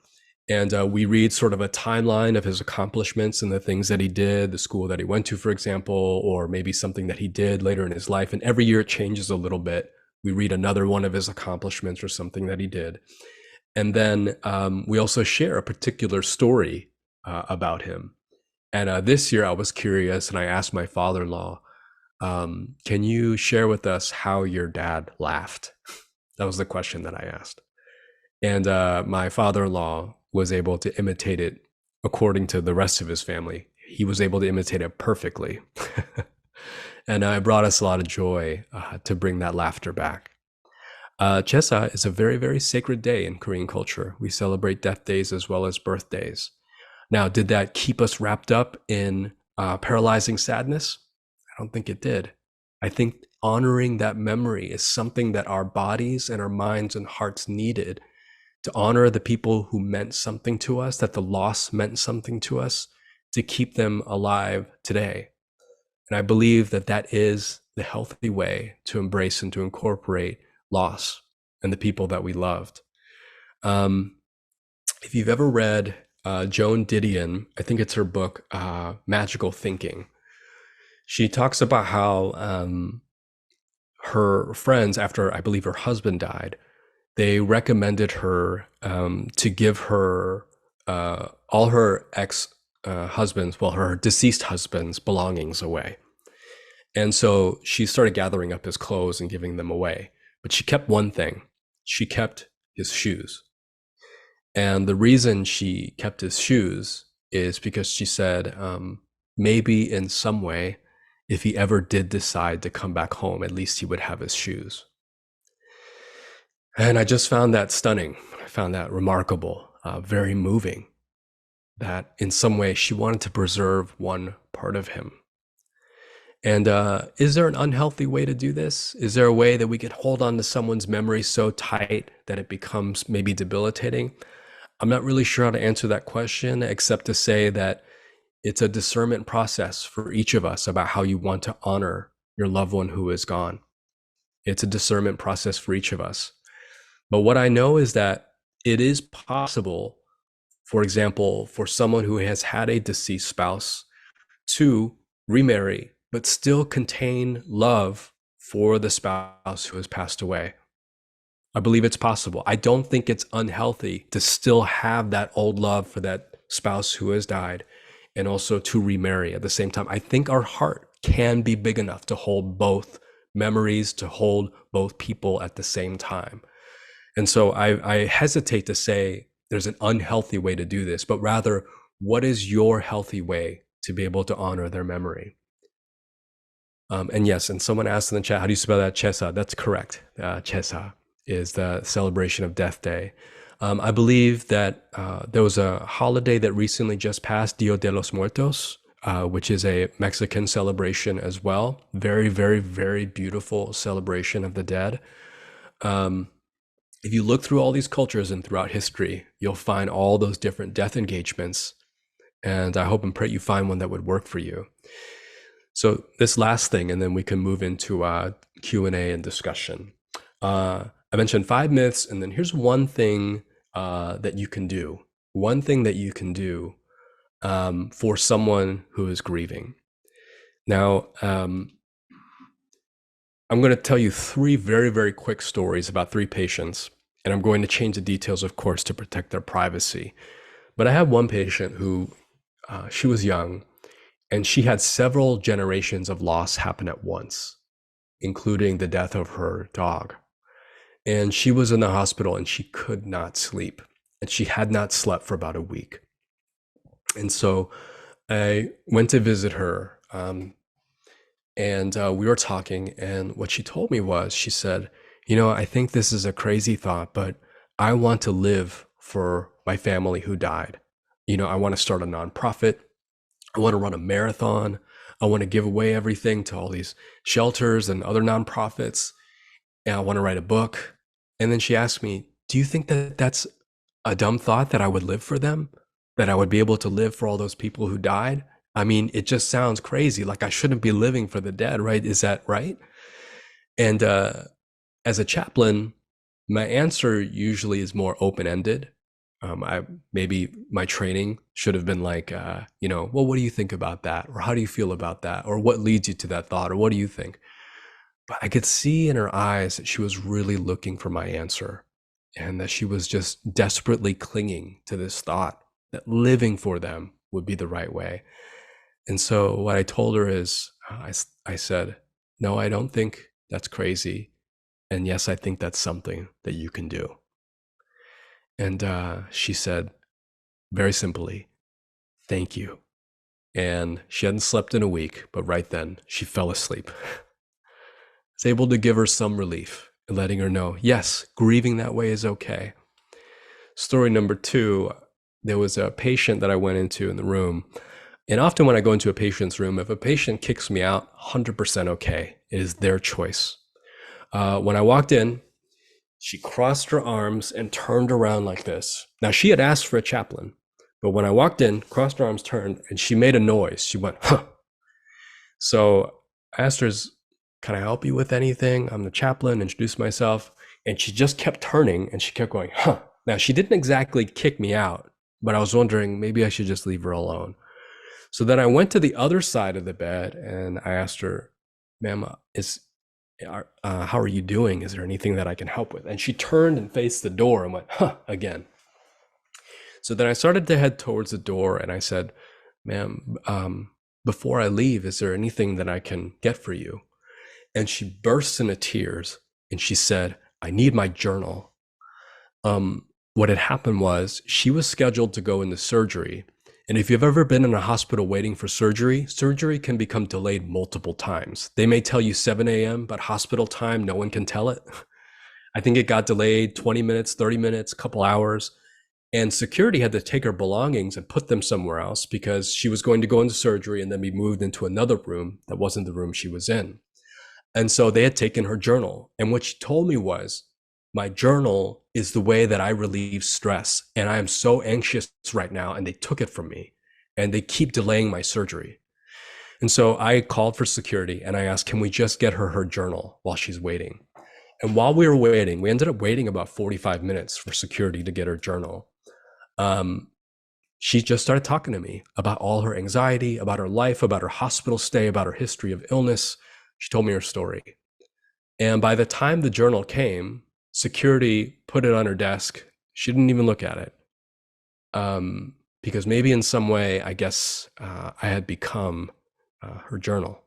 And we read sort of a timeline of his accomplishments and the things that he did, the school that he went to, for example, or maybe something that he did later in his life. And every year it changes a little bit. We read another one of his accomplishments or something that he did. And then we also share a particular story about him. And this year I was curious and I asked my father-in-law, can you share with us how your dad laughed? That was the question that I asked. And my father-in-law was able to imitate it according to the rest of his family. He was able to imitate it perfectly. And it brought us a lot of joy to bring that laughter back. Chesa is a very, very sacred day in Korean culture. We celebrate death days as well as birthdays. Now, did that keep us wrapped up in paralyzing sadness? I don't think it did. I think honoring that memory is something that our bodies and our minds and hearts needed to honor the people who meant something to us, that the loss meant something to us, to keep them alive today. And I believe that that is the healthy way to embrace and to incorporate loss and the people that we loved. Um, if you've ever read Joan Didion, I think it's her book, Magical Thinking, she talks about how her friends, after I believe her husband died, they recommended her to give her all her ex husbands, well, her deceased husband's belongings away. And so she started gathering up his clothes and giving them away. But she kept one thing. She kept his shoes. And the reason she kept his shoes is because she said, maybe in some way, if he ever did decide to come back home, at least he would have his shoes. And I just found that stunning. I found that remarkable, very moving, that in some way she wanted to preserve one part of him. And is there an unhealthy way to do this? Is there a way that we could hold on to someone's memory so tight that it becomes maybe debilitating? I'm not really sure how to answer that question, except to say that it's a discernment process for each of us about how you want to honor your loved one who is gone. It's a discernment process for each of us. But what I know is that it is possible, for example, for someone who has had a deceased spouse to remarry, but still contain love for the spouse who has passed away. I believe it's possible. I don't think it's unhealthy to still have that old love for that spouse who has died and also to remarry at the same time. I think our heart can be big enough to hold both memories, to hold both people at the same time. And so I hesitate to say there's an unhealthy way to do this, but rather, what is your healthy way to be able to honor their memory? And yes, and someone asked in the chat, how do you spell that? Chesa. That's correct. Chesa is the celebration of Death Day. I believe that there was a holiday that recently just passed, Dia de los Muertos, which is a Mexican celebration as well. Very, very, very beautiful celebration of the dead. If you look through all these cultures and throughout history, you'll find all those different death engagements. And I hope and pray you find one that would work for you. So this last thing, and then we can move into Q&A and discussion. I mentioned 5 myths, and then here's one thing that you can do. One thing that you can do for someone who is grieving. Now, I'm going to tell you 3 very, very quick stories about 3 patients, and I'm going to change the details, of course, to protect their privacy. But I had one patient who, she was young, and she had several generations of loss happen at once, including the death of her dog. And she was in the hospital and she could not sleep. And she had not slept for about a week. And so I went to visit her, and we were talking. And what she told me was, she said, I think this is a crazy thought, but I want to live for my family who died. I want to start a nonprofit. I want to run a marathon. I want to give away everything to all these shelters and other nonprofits. And I want to write a book. And then she asked me, do you think that that's a dumb thought, that I would live for them? That I would be able to live for all those people who died? I mean, it just sounds crazy. Like I shouldn't be living for the dead, right? Is that right? And as a chaplain, my answer usually is more open-ended. Maybe my training should have been like, well, what do you think about that? Or how do you feel about that? Or what leads you to that thought? Or what do you think? But I could see in her eyes that she was really looking for my answer, and that she was just desperately clinging to this thought that living for them would be the right way. And so what I told her is, I said, no, I don't think that's crazy. And yes, I think that's something that you can do. And she said, very simply, thank you. And she hadn't slept in a week, but right then she fell asleep. I was able to give her some relief and letting her know, yes, grieving that way is okay. Story number 2, there was a patient that I went into in the room. And often when I go into a patient's room, if a patient kicks me out, 100% okay. It is their choice. When I walked in, she crossed her arms and turned around like this. Now, she had asked for a chaplain, but when I walked in, crossed her arms, turned, and she made a noise. She went, huh. So I asked her, can I help you with anything? I'm the chaplain, introduced myself. And she just kept turning and she kept going, huh. Now, she didn't exactly kick me out, but I was wondering maybe I should just leave her alone. So then I went to the other side of the bed and I asked her, ma'am, how are you doing? Is there anything that I can help with? And she turned and faced the door and went, huh, again. So then I started to head towards the door and I said, ma'am, before I leave, is there anything that I can get for you? And she burst into tears and she said, I need my journal. What had happened was she was scheduled to go into surgery. And if you've ever been in a hospital waiting for surgery, surgery can become delayed multiple times. They may tell you 7 a.m., but hospital time, no one can tell it. I think it got delayed 20 minutes, 30 minutes, couple hours. And security had to take her belongings and put them somewhere else because she was going to go into surgery and then be moved into another room that wasn't the room she was in. And so they had taken her journal. And what she told me was, my journal is the way that I relieve stress. And I am so anxious right now. And they took it from me and they keep delaying my surgery. And so I called for security and I asked, can we just get her journal while she's waiting? And while we were waiting, we ended up waiting about 45 minutes for security to get her journal. She just started talking to me about all her anxiety, about her life, about her hospital stay, about her history of illness. She told me her story. And by the time the journal came, security put it on her desk. She didn't even look at it. Because maybe in some way, I guess I had become her journal.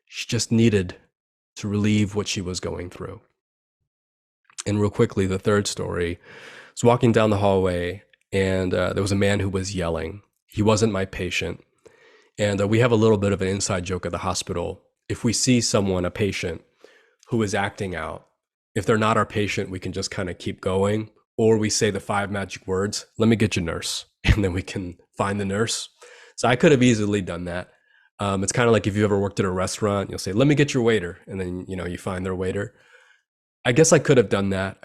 She just needed to relieve what she was going through. And real quickly, the third story, I was walking down the hallway and there was a man who was yelling. He wasn't my patient. And we have a little bit of an inside joke at the hospital. If we see someone, a patient, who is acting out, if they're not our patient, we can just kind of keep going. Or we say the 5 magic words, let me get your nurse. And then we can find the nurse. So I could have easily done that. It's kind of like if you ever worked at a restaurant, you'll say, let me get your waiter. And then, you find their waiter. I guess I could have done that.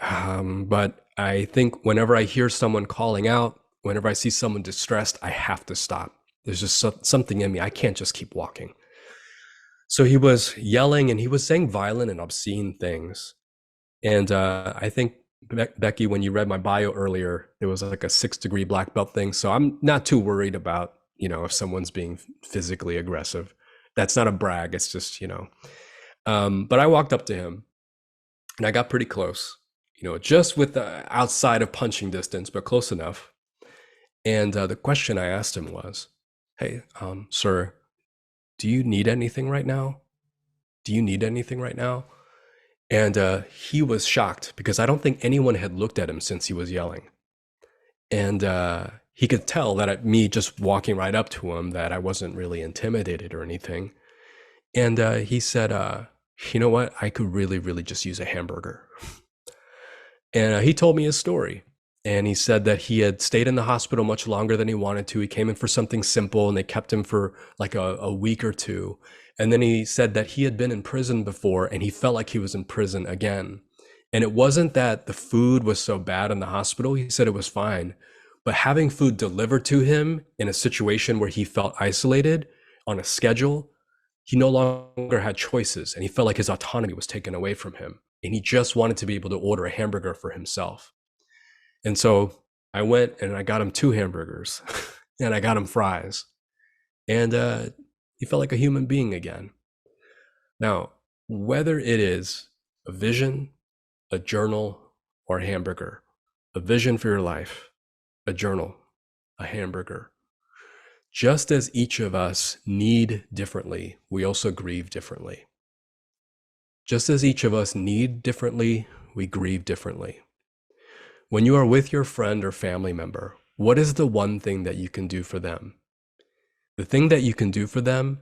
But I think whenever I hear someone calling out, whenever I see someone distressed, I have to stop. There's just something in me. I can't just keep walking. So he was yelling and he was saying violent and obscene things. And I think, Becky, when you read my bio earlier, there was like a 6-degree black belt thing. So I'm not too worried about, if someone's being physically aggressive. That's not a brag. It's just, but I walked up to him and I got pretty close, just with the outside of punching distance, but close enough. And the question I asked him was, hey, sir, do you need anything right now? Do you need anything right now? And he was shocked because I don't think anyone had looked at him since he was yelling. And he could tell that me just walking right up to him that I wasn't really intimidated or anything. And he said, you know what? I could really, really just use a hamburger. And he told me his story. And he said that he had stayed in the hospital much longer than he wanted to. He came in for something simple and they kept him for like a week or two. And then he said that he had been in prison before and he felt like he was in prison again. And it wasn't that the food was so bad in the hospital. He said it was fine. But having food delivered to him in a situation where he felt isolated on a schedule, he no longer had choices and he felt like his autonomy was taken away from him. And he just wanted to be able to order a hamburger for himself. And so I went and I got him 2 hamburgers and I got him fries. And he felt like a human being again. Now, whether it is a vision, a journal, or a hamburger, a vision for your life, a journal, a hamburger, just as each of us need differently, we also grieve differently. Just as each of us need differently, we grieve differently. When you are with your friend or family member, what is the one thing that you can do for them? The thing that you can do for them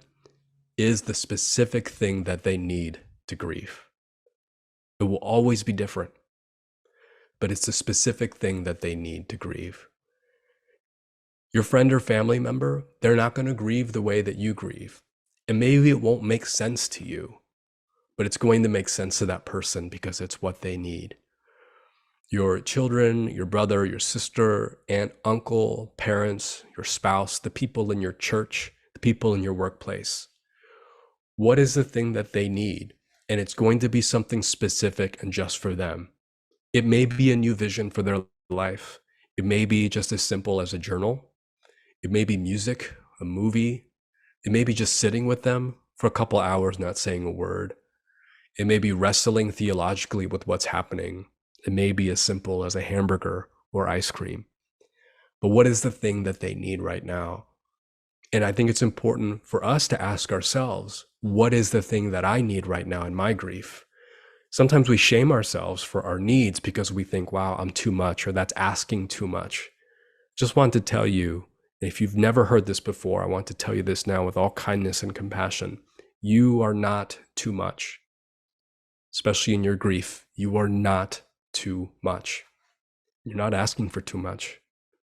is the specific thing that they need to grieve. It will always be different, but it's the specific thing that they need to grieve. Your friend or family member, they're not going to grieve the way that you grieve. And maybe it won't make sense to you, but it's going to make sense to that person because it's what they need. Your children, your brother, your sister, aunt, uncle, parents, your spouse, the people in your church, the people in your workplace. What is the thing that they need? And it's going to be something specific and just for them. It may be a new vision for their life. It may be just as simple as a journal. It may be music, a movie. It may be just sitting with them for a couple hours, not saying a word. It may be wrestling theologically with what's happening. It may be as simple as a hamburger or ice cream. But what is the thing that they need right now? And I think it's important for us to ask ourselves, what is the thing that I need right now in my grief? Sometimes we shame ourselves for our needs because we think, wow, I'm too much, or that's asking too much. Just want to tell you, if you've never heard this before, I want to tell you this now with all kindness and compassion. You are not too much, especially in your grief. You are not too much. You're not asking for too much.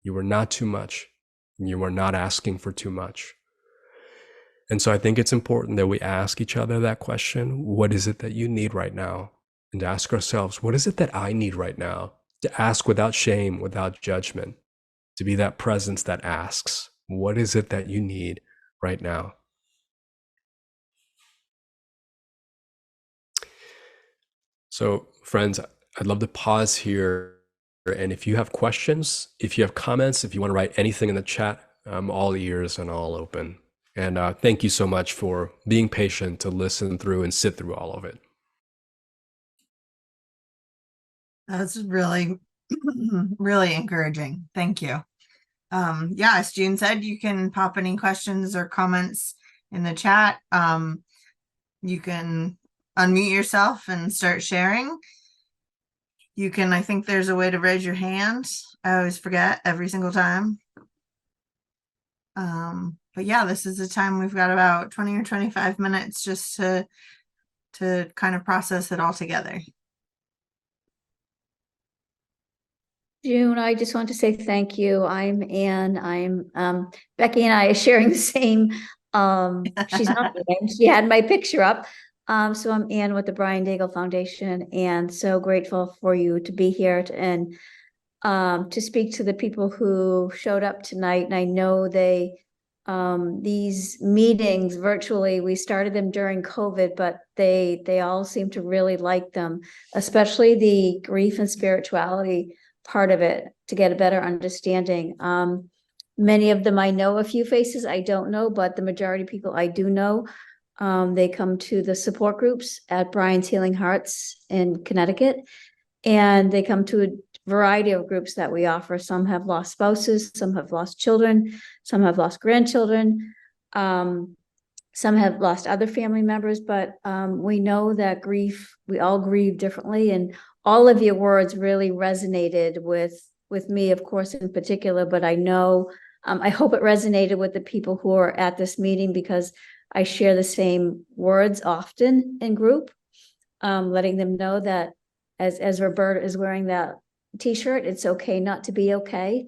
You are not too much. You are not asking for too much. And so I think it's important that we ask each other that question. What is it that you need right now? And to ask ourselves, what is it that I need right now? To ask without shame, without judgment, to be that presence that asks, what is it that you need right now? So, friends, I'd love to pause here. And if you have questions, if you have comments, if you want to write anything in the chat, I'm all ears and all open. And thank you so much for being patient to listen through and sit through all of it. That's really, really encouraging. Thank you. Yeah, as June said, you can pop any questions or comments in the chat. You can unmute yourself and start sharing. You can, I think there's a way to raise your hand. I always forget every single time. But yeah, this is the time we've got about 20 or 25 minutes just to kind of process it all together. Joon, I just want to say thank you. I'm Anne. Becky and I are sharing the same. She's not Anne. She had my picture up. So I'm Anne with the Brian Dagle Foundation, and so grateful for you to be here and to speak to the people who showed up tonight. And I know these meetings virtually, we started them during COVID, but they all seem to really like them, especially the grief and spirituality part of it, to get a better understanding. Many of them I know, a few faces I don't know, but the majority of people I do know. They come to the support groups at Brian's Healing Hearts in Connecticut, and they come to a variety of groups that we offer. Some have lost spouses, some have lost children, some have lost grandchildren, some have lost other family members, but we know that grief, we all grieve differently, and all of your words really resonated with me, of course, in particular, but I know, I hope it resonated with the people who are at this meeting, because I share the same words often in group, letting them know that as Roberta is wearing that t-shirt, it's okay not to be okay,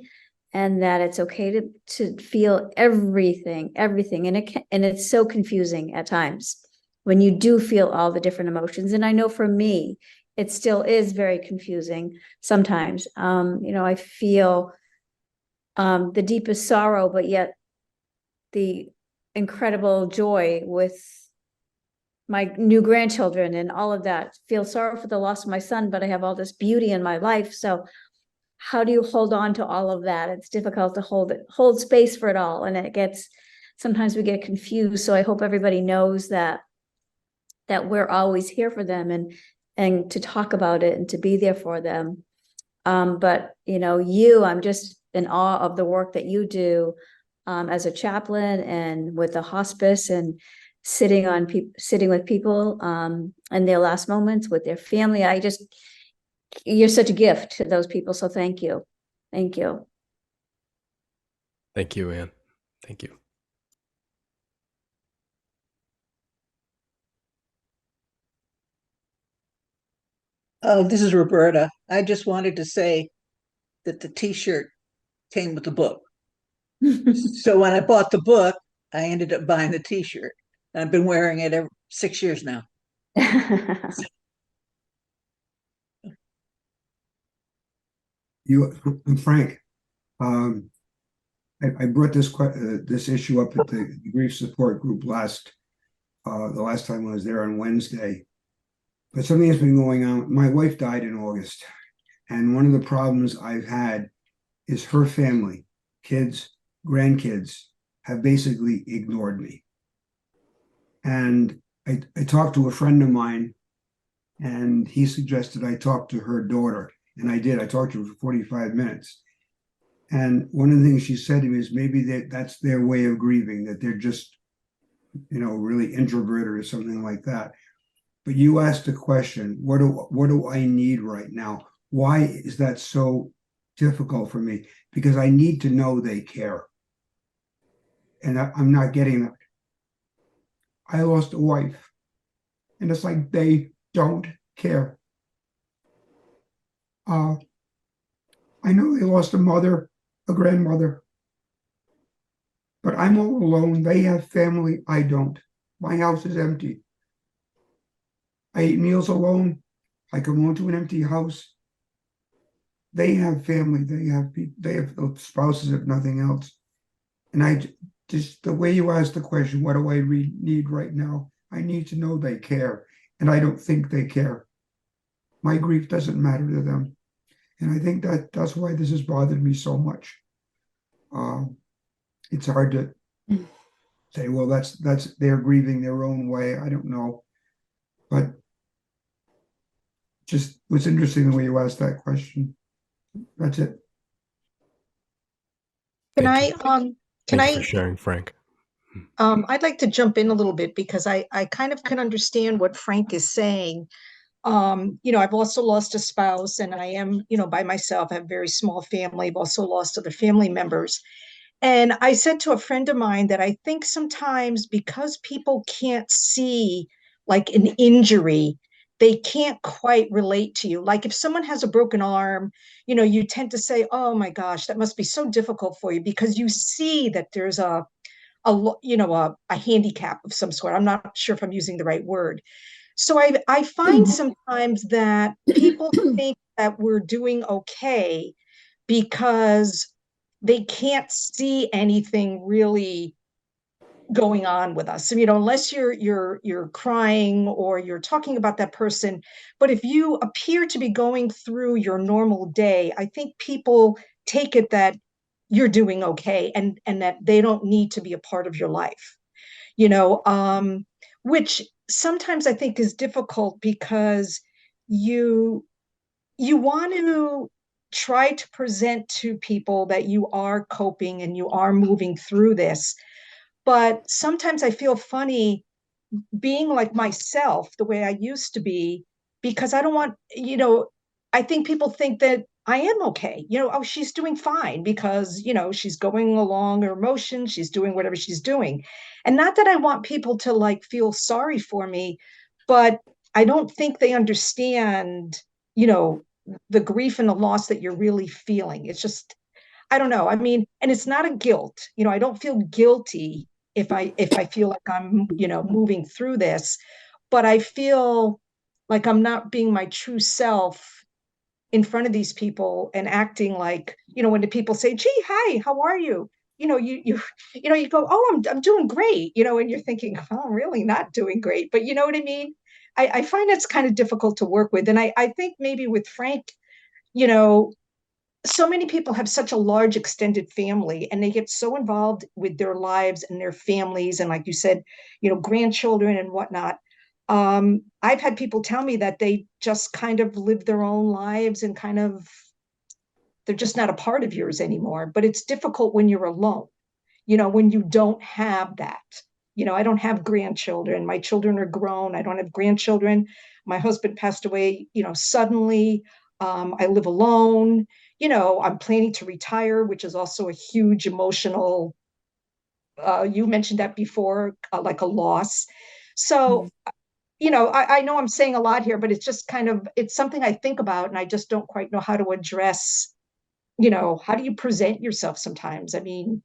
and that it's okay to feel everything. And it's so confusing at times when you do feel all the different emotions. And I know for me, it still is very confusing sometimes. I feel the deepest sorrow, but yet the incredible joy with my new grandchildren and all of that. Feel sorrow for the loss of my son, but I have all this beauty in my life. So how do you hold on to all of that? It's difficult to hold space for it all. And sometimes we get confused. So I hope everybody knows that we're always here for them, and to talk about it and to be there for them. But I'm just in awe of the work that you do as a chaplain and with the hospice, and sitting with people in their last moments with their family. You're such a gift to those people. So thank you. Thank you. Thank you, Anne. Thank you. This is Roberta. I just wanted to say that the t-shirt came with the book. So when I bought the book, I ended up buying the t-shirt. I've been wearing it every 6 years now. You, Frank, um, I brought this issue up at the grief support group the last time I was there on Wednesday. But something has been going on. My wife died in August, and one of the problems I've had is her family, kids, grandkids, have basically ignored me. And I talked to a friend of mine, and he suggested I talk to her daughter. And I did. I talked to her for 45 minutes. And one of the things she said to me is maybe that's their way of grieving, that they're just, really introverted or something like that. But you asked the question, what do I need right now? Why is that so difficult for me? Because I need to know they care. And I'm not getting that. I lost a wife, and it's like they don't care. I know they lost a mother, a grandmother, but I'm all alone. They have family. I don't. My house is empty. I eat meals alone. I come home to an empty house. They have family. They have spouses, if nothing else. And I just the way you asked the question, what do I need right now? I need to know they care, and I don't think they care. My grief doesn't matter to them, and I think that's why this has bothered me so much. It's hard to say, well, that's they're grieving their own way. I don't know, but just was interesting the way you asked that question. That's it. Can Thank I, you. can Thank you for I, sharing, Frank. I'd like to jump in a little bit because I kind of can understand what Frank is saying. I've also lost a spouse and I am, by myself. I have a very small family. I've also lost other family members. And I said to a friend of mine that I think sometimes because people can't see like an injury, they can't quite relate to you. Like if someone has a broken arm, you tend to say, "Oh my gosh, that must be so difficult for you," because you see that there's a handicap of some sort. I'm not sure if I'm using the right word. So I find sometimes that people think that we're doing okay because they can't see anything really going on with us. So, unless you're crying or you're talking about that person, but if you appear to be going through your normal day, I think people take it that you're doing okay and that they don't need to be a part of your life. you know, um, which sometimes I think is difficult because you you want to try to present to people that you are coping and you are moving through this. But sometimes I feel funny being like myself the way I used to be because I don't want, I think people think that I am okay. Oh, she's doing fine because, she's going along her emotions, she's doing whatever she's doing. And not that I want people to like feel sorry for me, but I don't think they understand, you know, the grief and the loss that you're really feeling. It's just I don't know. I mean, and it's not a guilt. I don't feel guilty if I feel like I'm, moving through this, but I feel like I'm not being my true self in front of these people and acting like, when the people say, "Gee, hi, how are you?" You go, "Oh, I'm doing great," and you're thinking, "Oh, I'm really not doing great." But you know what I mean? I find it's kind of difficult to work with. And I think maybe with Frank, you know, so many people have such a large extended family and they get so involved with their lives and their families and like you said, grandchildren and whatnot. I've had people tell me that they just kind of live their own lives and kind of they're just not a part of yours anymore. But it's difficult when you're alone, when you don't have that. I don't have grandchildren. My children are grown. I don't have grandchildren. My husband passed away, suddenly. I live alone. I'm planning to retire, which is also a huge emotional, you mentioned that before, like a loss. So, I know I'm saying a lot here, but it's just kind of, it's something I think about and I just don't quite know how to address, how do you present yourself sometimes? I mean,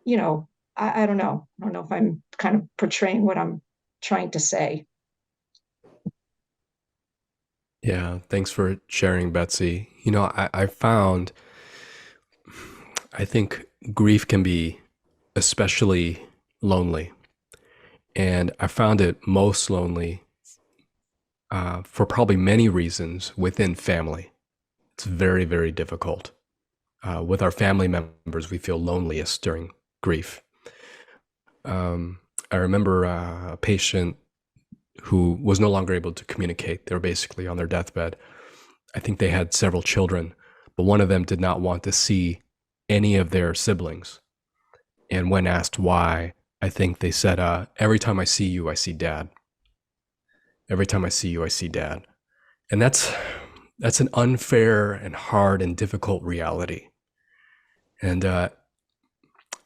you know, I don't know. I don't know if I'm kind of portraying what I'm trying to say. Yeah, thanks for sharing, Betsy. You know, I found, I think grief can be especially lonely. And I found it most lonely for probably many reasons within family. It's very, very difficult. With our family members, we feel loneliest during grief. Um, I remember a patient who was no longer able to communicate. They were basically on their deathbed. I think they had several children, but one of them did not want to see any of their siblings. And when asked why, I think they said, every time I see you, I see dad. Every time I see you, I see dad. And that's an unfair and hard and difficult reality. And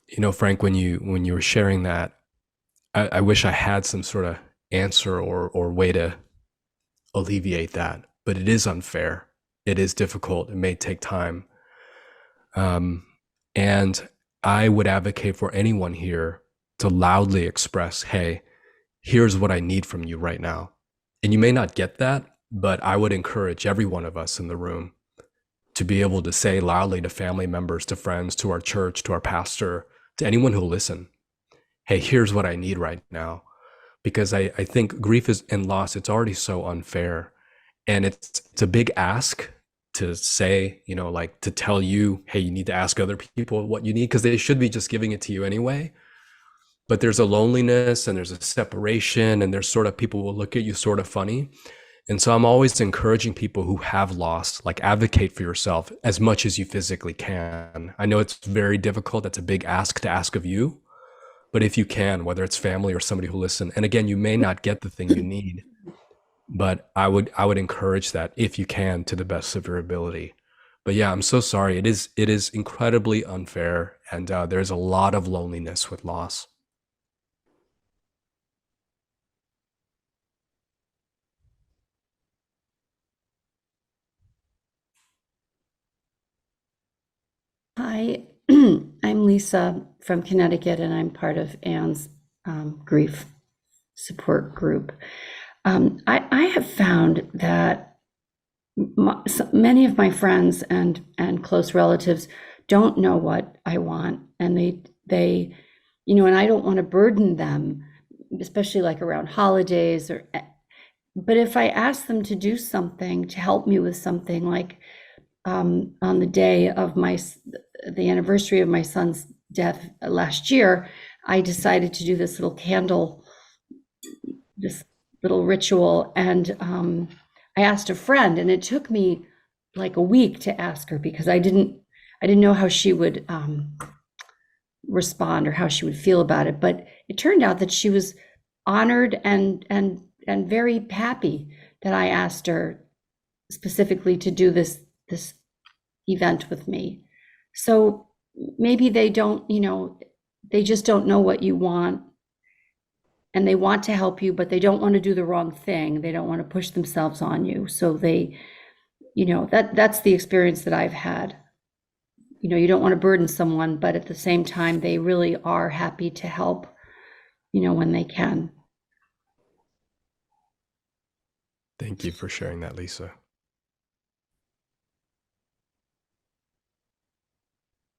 you know, Frank, when you were sharing that, I wish I had some sort of answer or way to alleviate that. But it is unfair. It is difficult. It may take time. And I would advocate for anyone here to loudly express, hey, here's what I need from you right now. And you may not get that, but I would encourage every one of us in the room to be able to say loudly to family members, to friends, to our church, to our pastor, to anyone who'll listen, hey, here's what I need right now. Because I think grief is and loss, it's already so unfair. And it's a big ask to say, you know, like to tell you, hey, you need to ask other people what you need, because they should be just giving it to you anyway. But there's a loneliness and there's a separation, and there's sort of people will look at you sort of funny. And so I'm always encouraging people who have lost, like advocate for yourself as much as you physically can. I know it's very difficult. That's a big ask to ask of you. But if you can, whether it's family or somebody who listen, and again, you may not get the thing you need, but I would encourage that if you can to the best of your ability. But yeah, I'm so sorry. It is incredibly unfair, and there's a lot of loneliness with loss. Hi, I'm Lisa from Connecticut, and I'm part of Anne's grief support group. I have found that many of my friends and close relatives don't know what I want, and they and I don't want to burden them, especially like around holidays or. But if I ask them to do something to help me with something, like on the day of the anniversary of my son's death last year, I decided to do this little ritual, and I asked a friend, and it took me like a week to ask her because I didn't know how she would respond or how she would feel about it. But it turned out that she was honored and very happy that I asked her specifically to do this event with me. So maybe they don't, they just don't know what you want, and they want to help you, but they don't want to do the wrong thing. They don't want to push themselves on you. So they, that's the experience that I've had. You don't want to burden someone, but at the same time, they really are happy to help, when they can. Thank you for sharing that, Lisa.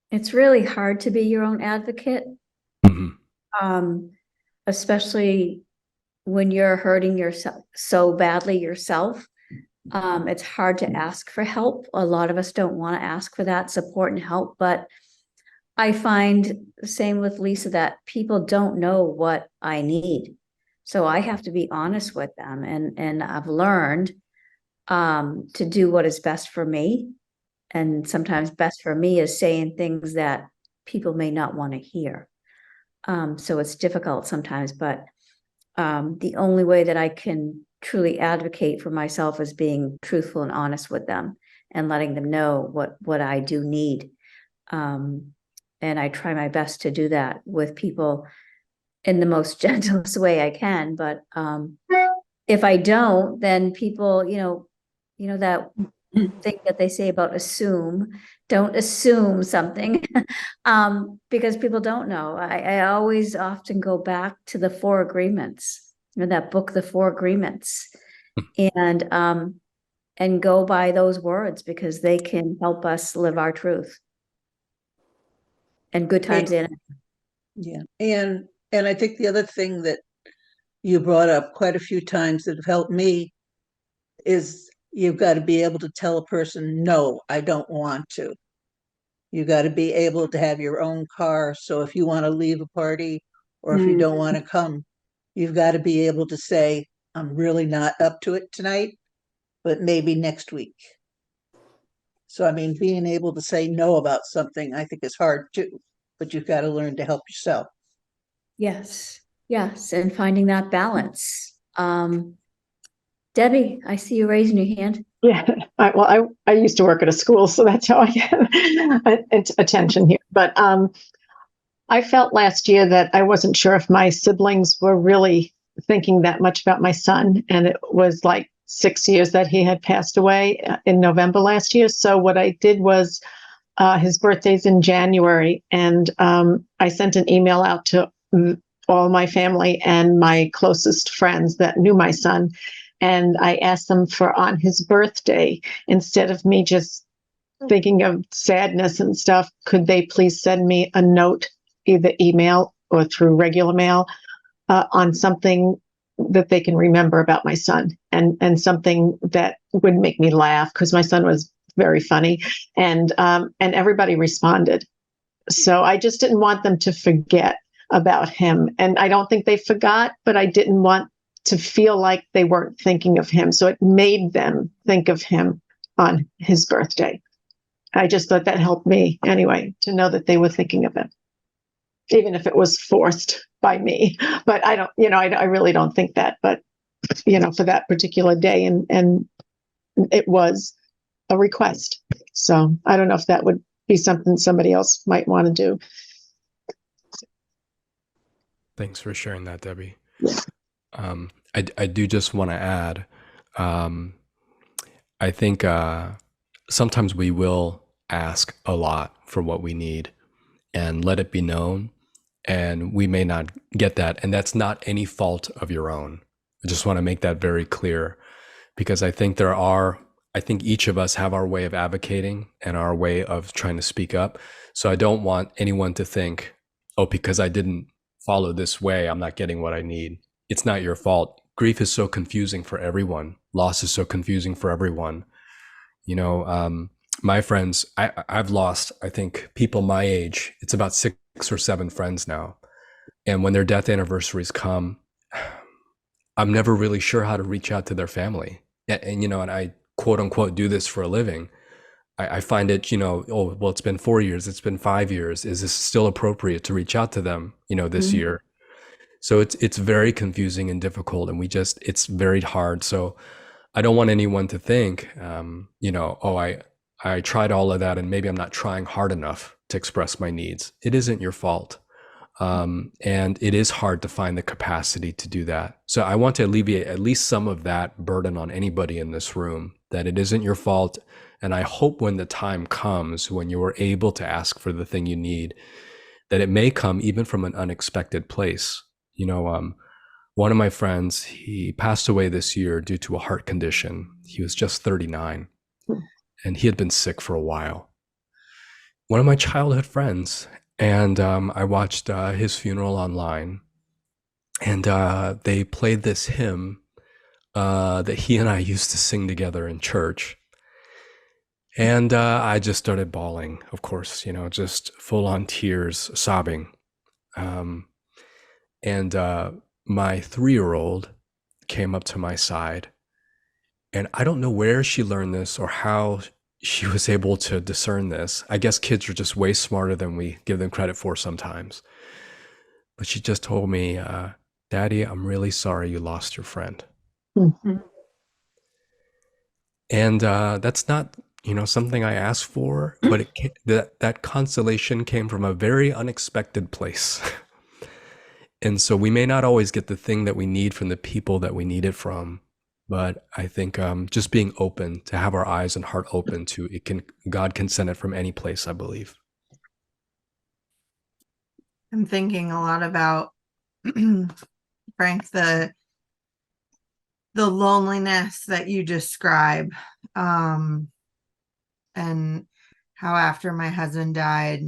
It's really hard to be your own advocate, especially when you're hurting yourself so badly yourself. It's hard to ask for help. A lot of us don't want to ask for that support and help, but I find the same with Lisa, that people don't know what I need. So I have to be honest with them, and I've learned to do what is best for me. And sometimes best for me is saying things that people may not want to hear. So it's difficult sometimes, but the only way that I can truly advocate for myself is being truthful and honest with them and letting them know what I do need. And I try my best to do that with people in the most gentlest way I can. But if I don't, then people, that thing that they say about don't assume something, because people don't know. I always often go back to the Four Agreements, that book, The Four Agreements. And and go by those words because they can help us live our truth. And good times in it. Yeah. And I think the other thing that you brought up quite a few times that have helped me is you've got to be able to tell a person, no, I don't want to. You got to be able to have your own car. So if you want to leave a party or if you don't want to come, you've got to be able to say, I'm really not up to it tonight, but maybe next week. So, I mean, being able to say no about something, I think is hard too, but you've got to learn to help yourself. Yes, yes, and finding that balance. Debbie, I see you raising your hand. Yeah, I used to work at a school, so that's how I get attention here. But I felt last year that I wasn't sure if my siblings were really thinking that much about my son, and it was like 6 years that he had passed away in November last year. So what I did was his birthday's in January, and I sent an email out to all my family and my closest friends that knew my son. And I asked them for on his birthday, instead of me just thinking of sadness and stuff, could they please send me a note, either email or through regular mail, on something that they can remember about my son, and something that would make me laugh, because my son was very funny, and everybody responded. So I just didn't want them to forget about him, and I don't think they forgot, but I didn't want to feel like they weren't thinking of him. So it made them think of him on his birthday. I just thought that helped me anyway, to know that they were thinking of him, even if it was forced by me. But I don't, I really don't think that, but, for that particular day, and it was a request. So I don't know if that would be something somebody else might want to do. Thanks for sharing that, Debbie. Yeah. I do just want to add, I think sometimes we will ask a lot for what we need and let it be known, and we may not get that. And that's not any fault of your own. I just want to make that very clear, because I think each of us have our way of advocating and our way of trying to speak up. So I don't want anyone to think, oh, because I didn't follow this way, I'm not getting what I need. It's not your fault. Grief is so confusing for everyone. Loss is so confusing for everyone. My friends, I've lost, I think, people my age. It's about 6 or 7 friends now. And when their death anniversaries come, I'm never really sure how to reach out to their family. And I quote unquote do this for a living. I find it, oh, well, it's been 4 years, it's been 5 years. Is this still appropriate to reach out to them, this year? So it's very confusing and difficult, and it's very hard. So I don't want anyone to think, oh, I tried all of that and maybe I'm not trying hard enough to express my needs. It isn't your fault. And it is hard to find the capacity to do that. So I want to alleviate at least some of that burden on anybody in this room, that it isn't your fault. And I hope when the time comes, when you are able to ask for the thing you need, that it may come even from an unexpected place. One of my friends, he passed away this year due to a heart condition. He was just 39, and he had been sick for a while. One of my childhood friends, and I watched his funeral online, and they played this hymn that he and I used to sing together in church. And I just started bawling, of course, just full on tears, sobbing. And my 3-year-old came up to my side, and I don't know where she learned this or how she was able to discern this. I guess kids are just way smarter than we give them credit for sometimes. But she just told me, Daddy, I'm really sorry you lost your friend. Mm-hmm. And that's not, something I asked for, but that consolation came from a very unexpected place. And so we may not always get the thing that we need from the people that we need it from. But I think just being open, to have our eyes and heart open to it, God can send it from any place, I believe. I'm thinking a lot about Frank, the the loneliness that you describe, and how after my husband died,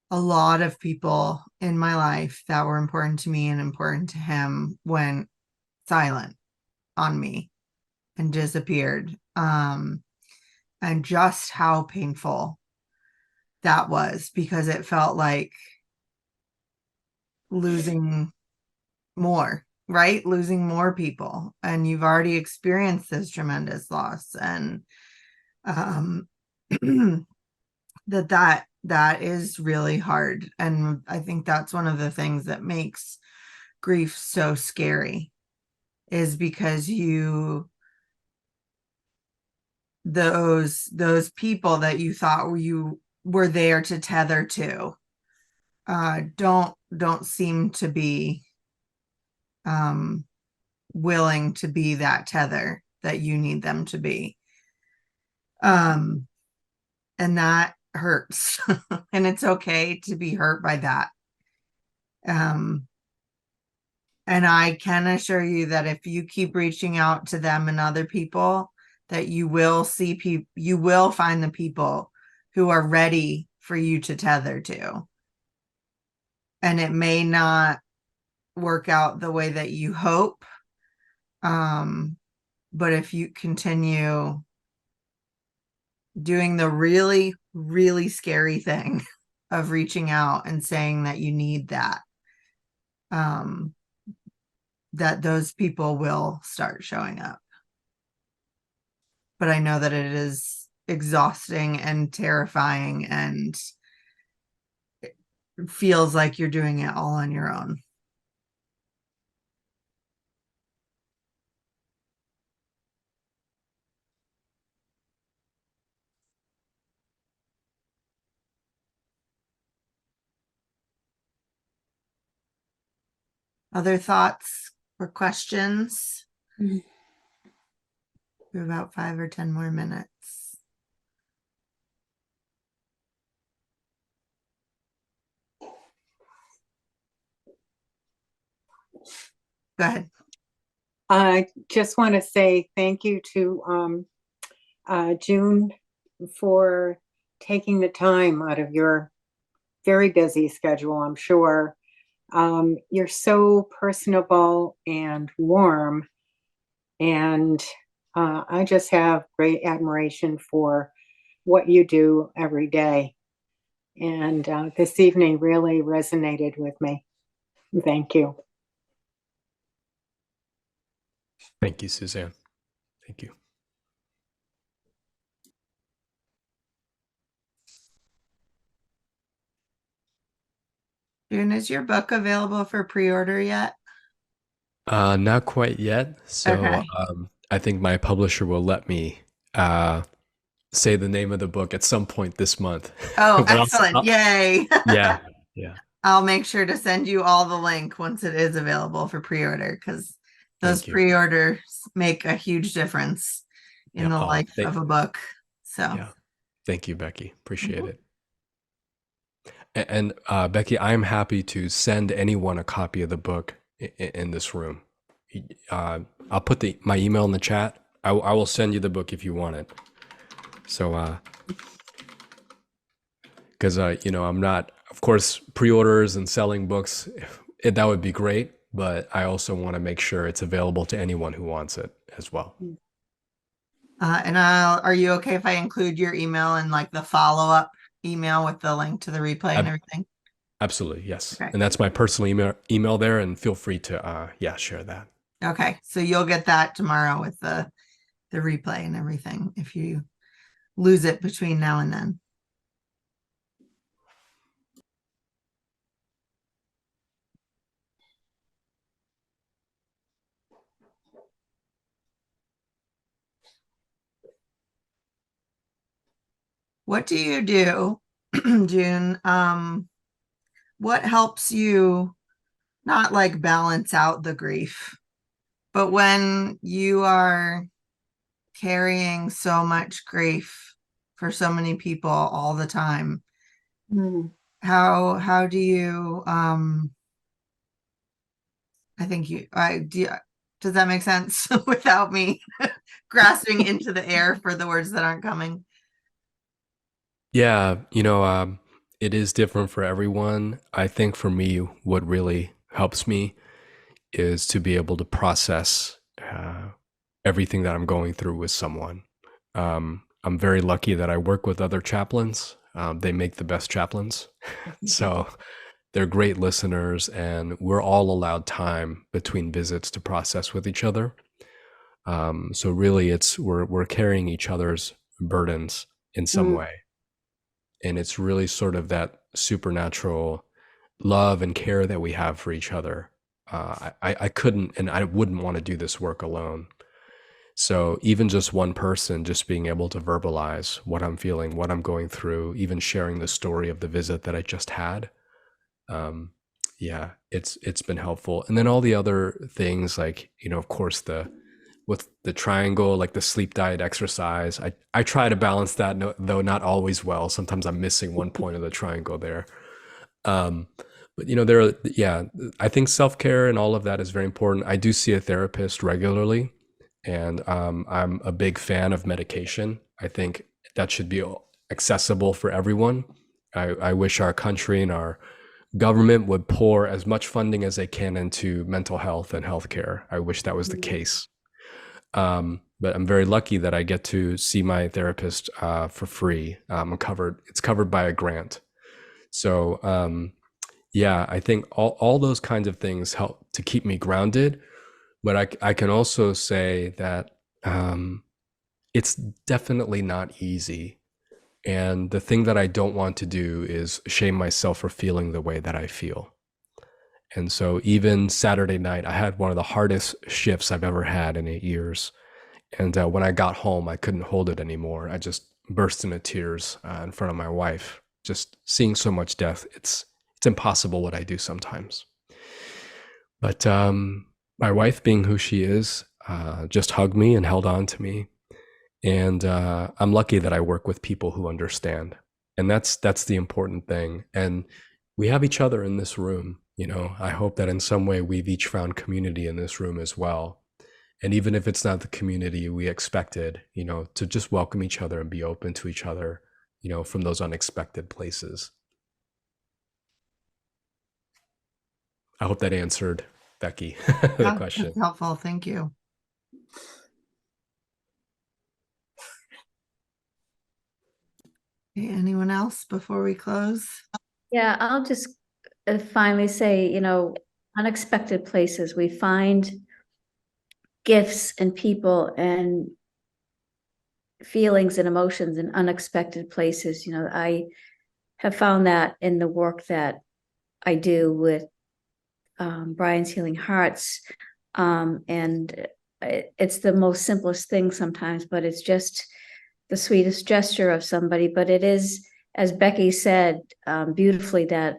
a lot of people in my life that were important to me and important to him went silent on me and disappeared. And just how painful that was, because it felt like losing more, right? Losing more people. And you've already experienced this tremendous loss. And that is really hard. And I think that's one of the things that makes grief so scary, is because those people that you thought you were there to tether to don't seem to be willing to be that tether that you need them to be. And that hurts. And it's okay to be hurt by that. And I can assure you that if you keep reaching out to them and other people, that you will see people, you will find the people who are ready for you to tether to. And it may not work out the way that you hope. But if you continue doing the really, really scary thing of reaching out and saying that you need that, that those people will start showing up. But I know that it is exhausting and terrifying, and it feels like you're doing it all on your own. Other thoughts or questions? Mm. We have about 5 or 10 more minutes. Go ahead. I just want to say thank you to Joon for taking the time out of your very busy schedule, I'm sure. You're so personable and warm, and I just have great admiration for what you do every day. And this evening really resonated with me. Thank you. Thank you, Suzanne. Thank you. Joon, is your book available for pre-order yet? Not quite yet. So Okay. I think my publisher will let me say the name of the book at some point this month. Oh, But excellent. Yay. yeah, yeah. I'll make sure to send you all the link once it is available for pre-order, because those Thank you. pre-orders make a huge difference in Yeah, the oh, life of a book. So Yeah. Thank you, Becky. Appreciate Mhm. it. And Becky, I'm happy to send anyone a copy of the book in this room. I'll put my email in the chat. I will send you the book if you want it. So, because I'm not, of course, pre-orders and selling books, that would be great, but I also want to make sure it's available to anyone who wants it as well. And are you okay if I include your email and like the follow-up email with the link to the replay and everything? Absolutely, yes. Okay. And that's my personal email there, and feel free to share that. Okay, so you'll get that tomorrow with the replay and everything if you lose it between now and then. What do you do, Joon? What helps you not like balance out the grief, but when you are carrying so much grief for so many people all the time, how do you I think I Does that make sense? Without me grasping into the air for the words that aren't coming. Yeah, it is different for everyone. I think for me, what really helps me is to be able to process everything that I'm going through with someone. I'm very lucky that I work with other chaplains. They make the best chaplains. So they're great listeners, and we're all allowed time between visits to process with each other. So really, we're carrying each other's burdens in some way, and it's really sort of that supernatural love and care that we have for each other. I couldn't and I wouldn't want to do this work alone. So even just one person, just being able to verbalize what I'm feeling, what I'm going through, even sharing the story of the visit that I just had, yeah, it's been helpful. And then all the other things, like, of course, with the triangle, like the sleep, diet, exercise, I try to balance that, though not always well. Sometimes I'm missing one point of the triangle there. But I think self-care and all of that is very important. I do see a therapist regularly, and I'm a big fan of medication. I think that should be accessible for everyone. I wish our country and our government would pour as much funding as they can into mental health and healthcare. I wish that was the case. But I'm very lucky that I get to see my therapist for free. It's covered by a grant. So yeah, I think all those kinds of things help to keep me grounded. But I can also say that it's definitely not easy. And the thing that I don't want to do is shame myself for feeling the way that I feel. And so even Saturday night, I had one of the hardest shifts I've ever had in 8 years. And when I got home, I couldn't hold it anymore. I just burst into tears in front of my wife, just seeing so much death. It's impossible what I do sometimes. But my wife, being who she is, just hugged me and held on to me. And I'm lucky that I work with people who understand. And that's the important thing. And we have each other in this room. I hope that in some way we've each found community in this room as well. And even if it's not the community we expected, to just welcome each other and be open to each other, from those unexpected places. I hope that answered, Becky, the question. That's helpful. Thank you. Okay, anyone else before we close? Yeah, I'll just finally say, unexpected places. We find gifts and people and feelings and emotions in unexpected places. I have found that in the work that I do with Brian's Healing Hearts. And it's the most simplest thing sometimes, but it's just the sweetest gesture of somebody. But it is, as Becky said beautifully, that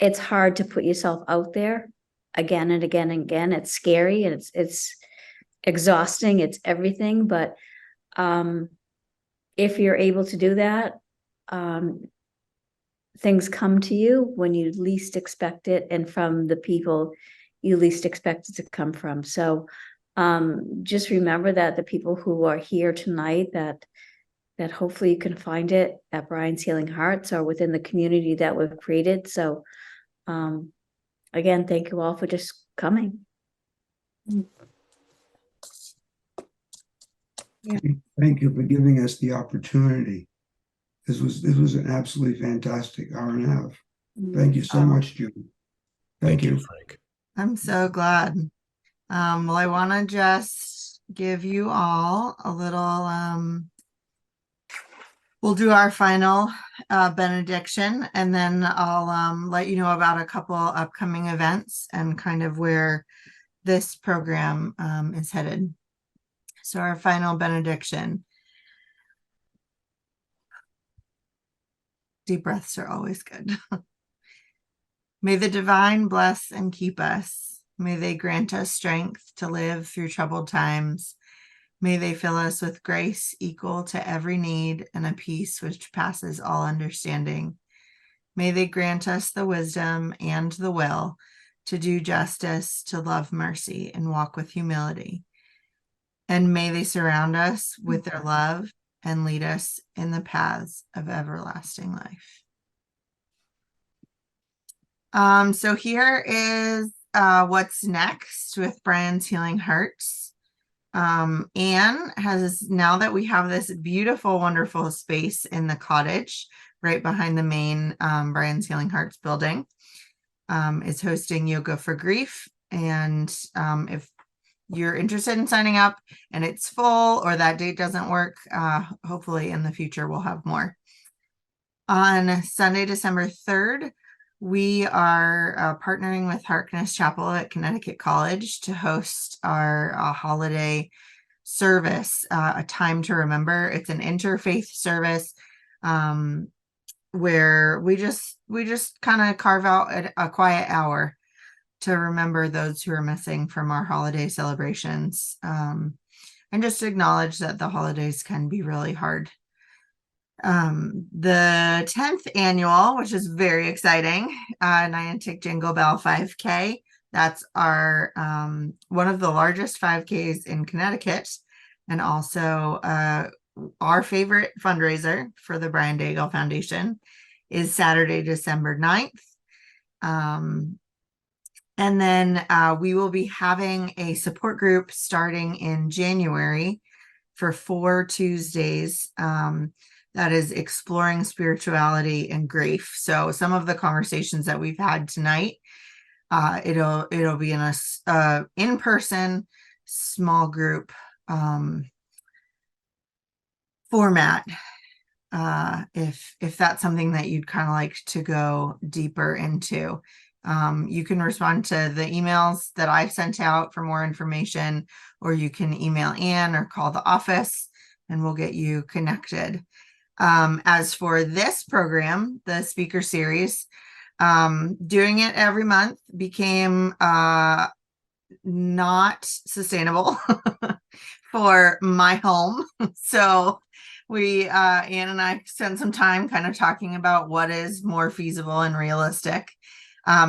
it's hard to put yourself out there again and again and again. It's scary and it's exhausting. It's everything. But if you're able to do that, things come to you when you least expect it and from the people you least expect it to come from. So just remember that the people who are here tonight, that hopefully you can find it at Brian's Healing Hearts or within the community that we've created. So again, thank you all for just coming. Thank you for giving us the opportunity. This was an absolutely fantastic hour and a half. Thank you so much, Joon. Thank you, Frank. I'm so glad. Well, I want to just give you all a little, we'll do our final benediction, and then I'll let you know about a couple upcoming events and kind of where this program is headed. So our final benediction. Deep breaths are always good. May the divine bless and keep us. May they grant us strength to live through troubled times. May they fill us with grace equal to every need and a peace which passes all understanding. May they grant us the wisdom and the will to do justice, to love mercy, and walk with humility. And may they surround us with their love and lead us in the paths of everlasting life. So here is what's next with Brian's Healing Hearts. Anne has, now that we have this beautiful, wonderful space in the cottage right behind the main Brian's Healing Hearts building, is hosting Yoga for Grief. And if you're interested in signing up and it's full or that date doesn't work, hopefully in the future we'll have more. On Sunday, December 3rd, we are partnering with Harkness Chapel at Connecticut College to host our holiday service, A Time to Remember. It's an interfaith service where we just kind of carve out a quiet hour to remember those who are missing from our holiday celebrations, and just acknowledge that the holidays can be really hard. The 10th annual, which is very exciting, Niantic Jingle Bell 5K. That's our one of the largest 5Ks in Connecticut, and also our favorite fundraiser for the Brian Dagle Foundation is Saturday, December 9th. And then we will be having a support group starting in January for 4 Tuesdays. That is exploring spirituality and grief. So some of the conversations that we've had tonight, it'll be in a in-person small group format. If that's something that you'd kind of like to go deeper into. You can respond to the emails that I've sent out for more information, or you can email Anne or call the office and we'll get you connected. As for this program, the speaker series, doing it every month became not sustainable for my home. So Anne and I spent some time kind of talking about what is more feasible and realistic.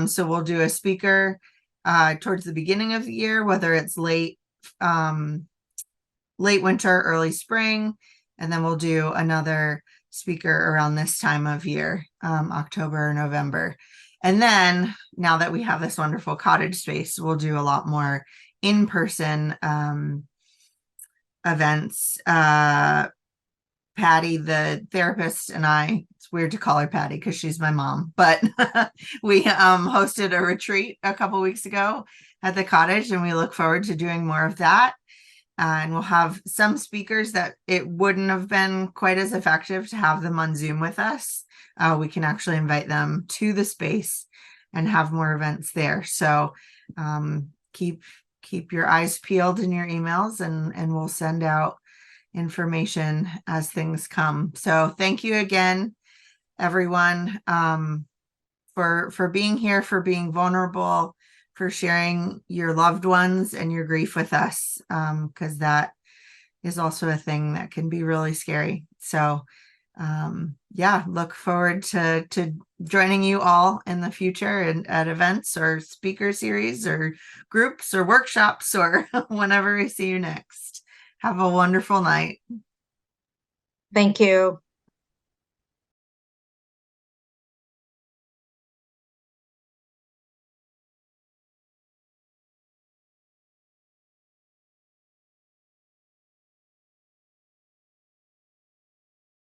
So we'll do a speaker towards the beginning of the year, whether it's late winter, early spring, and then we'll do another speaker around this time of year, October or November. And then now that we have this wonderful cottage space, we'll do a lot more in-person events. Patty, the therapist, and I, it's weird to call her Patty because she's my mom, but we hosted a retreat a couple weeks ago at the cottage, and we look forward to doing more of that. And we'll have some speakers that it wouldn't have been quite as effective to have them on Zoom with us. We can actually invite them to the space and have more events there. So keep your eyes peeled in your emails, and we'll send out information as things come. So thank you again, everyone, for being here, for being vulnerable, for sharing your loved ones and your grief with us, because that is also a thing that can be really scary. So yeah, look forward to joining you all in the future and at events or speaker series or groups or workshops or whenever we see you next. Have a wonderful night. Thank you.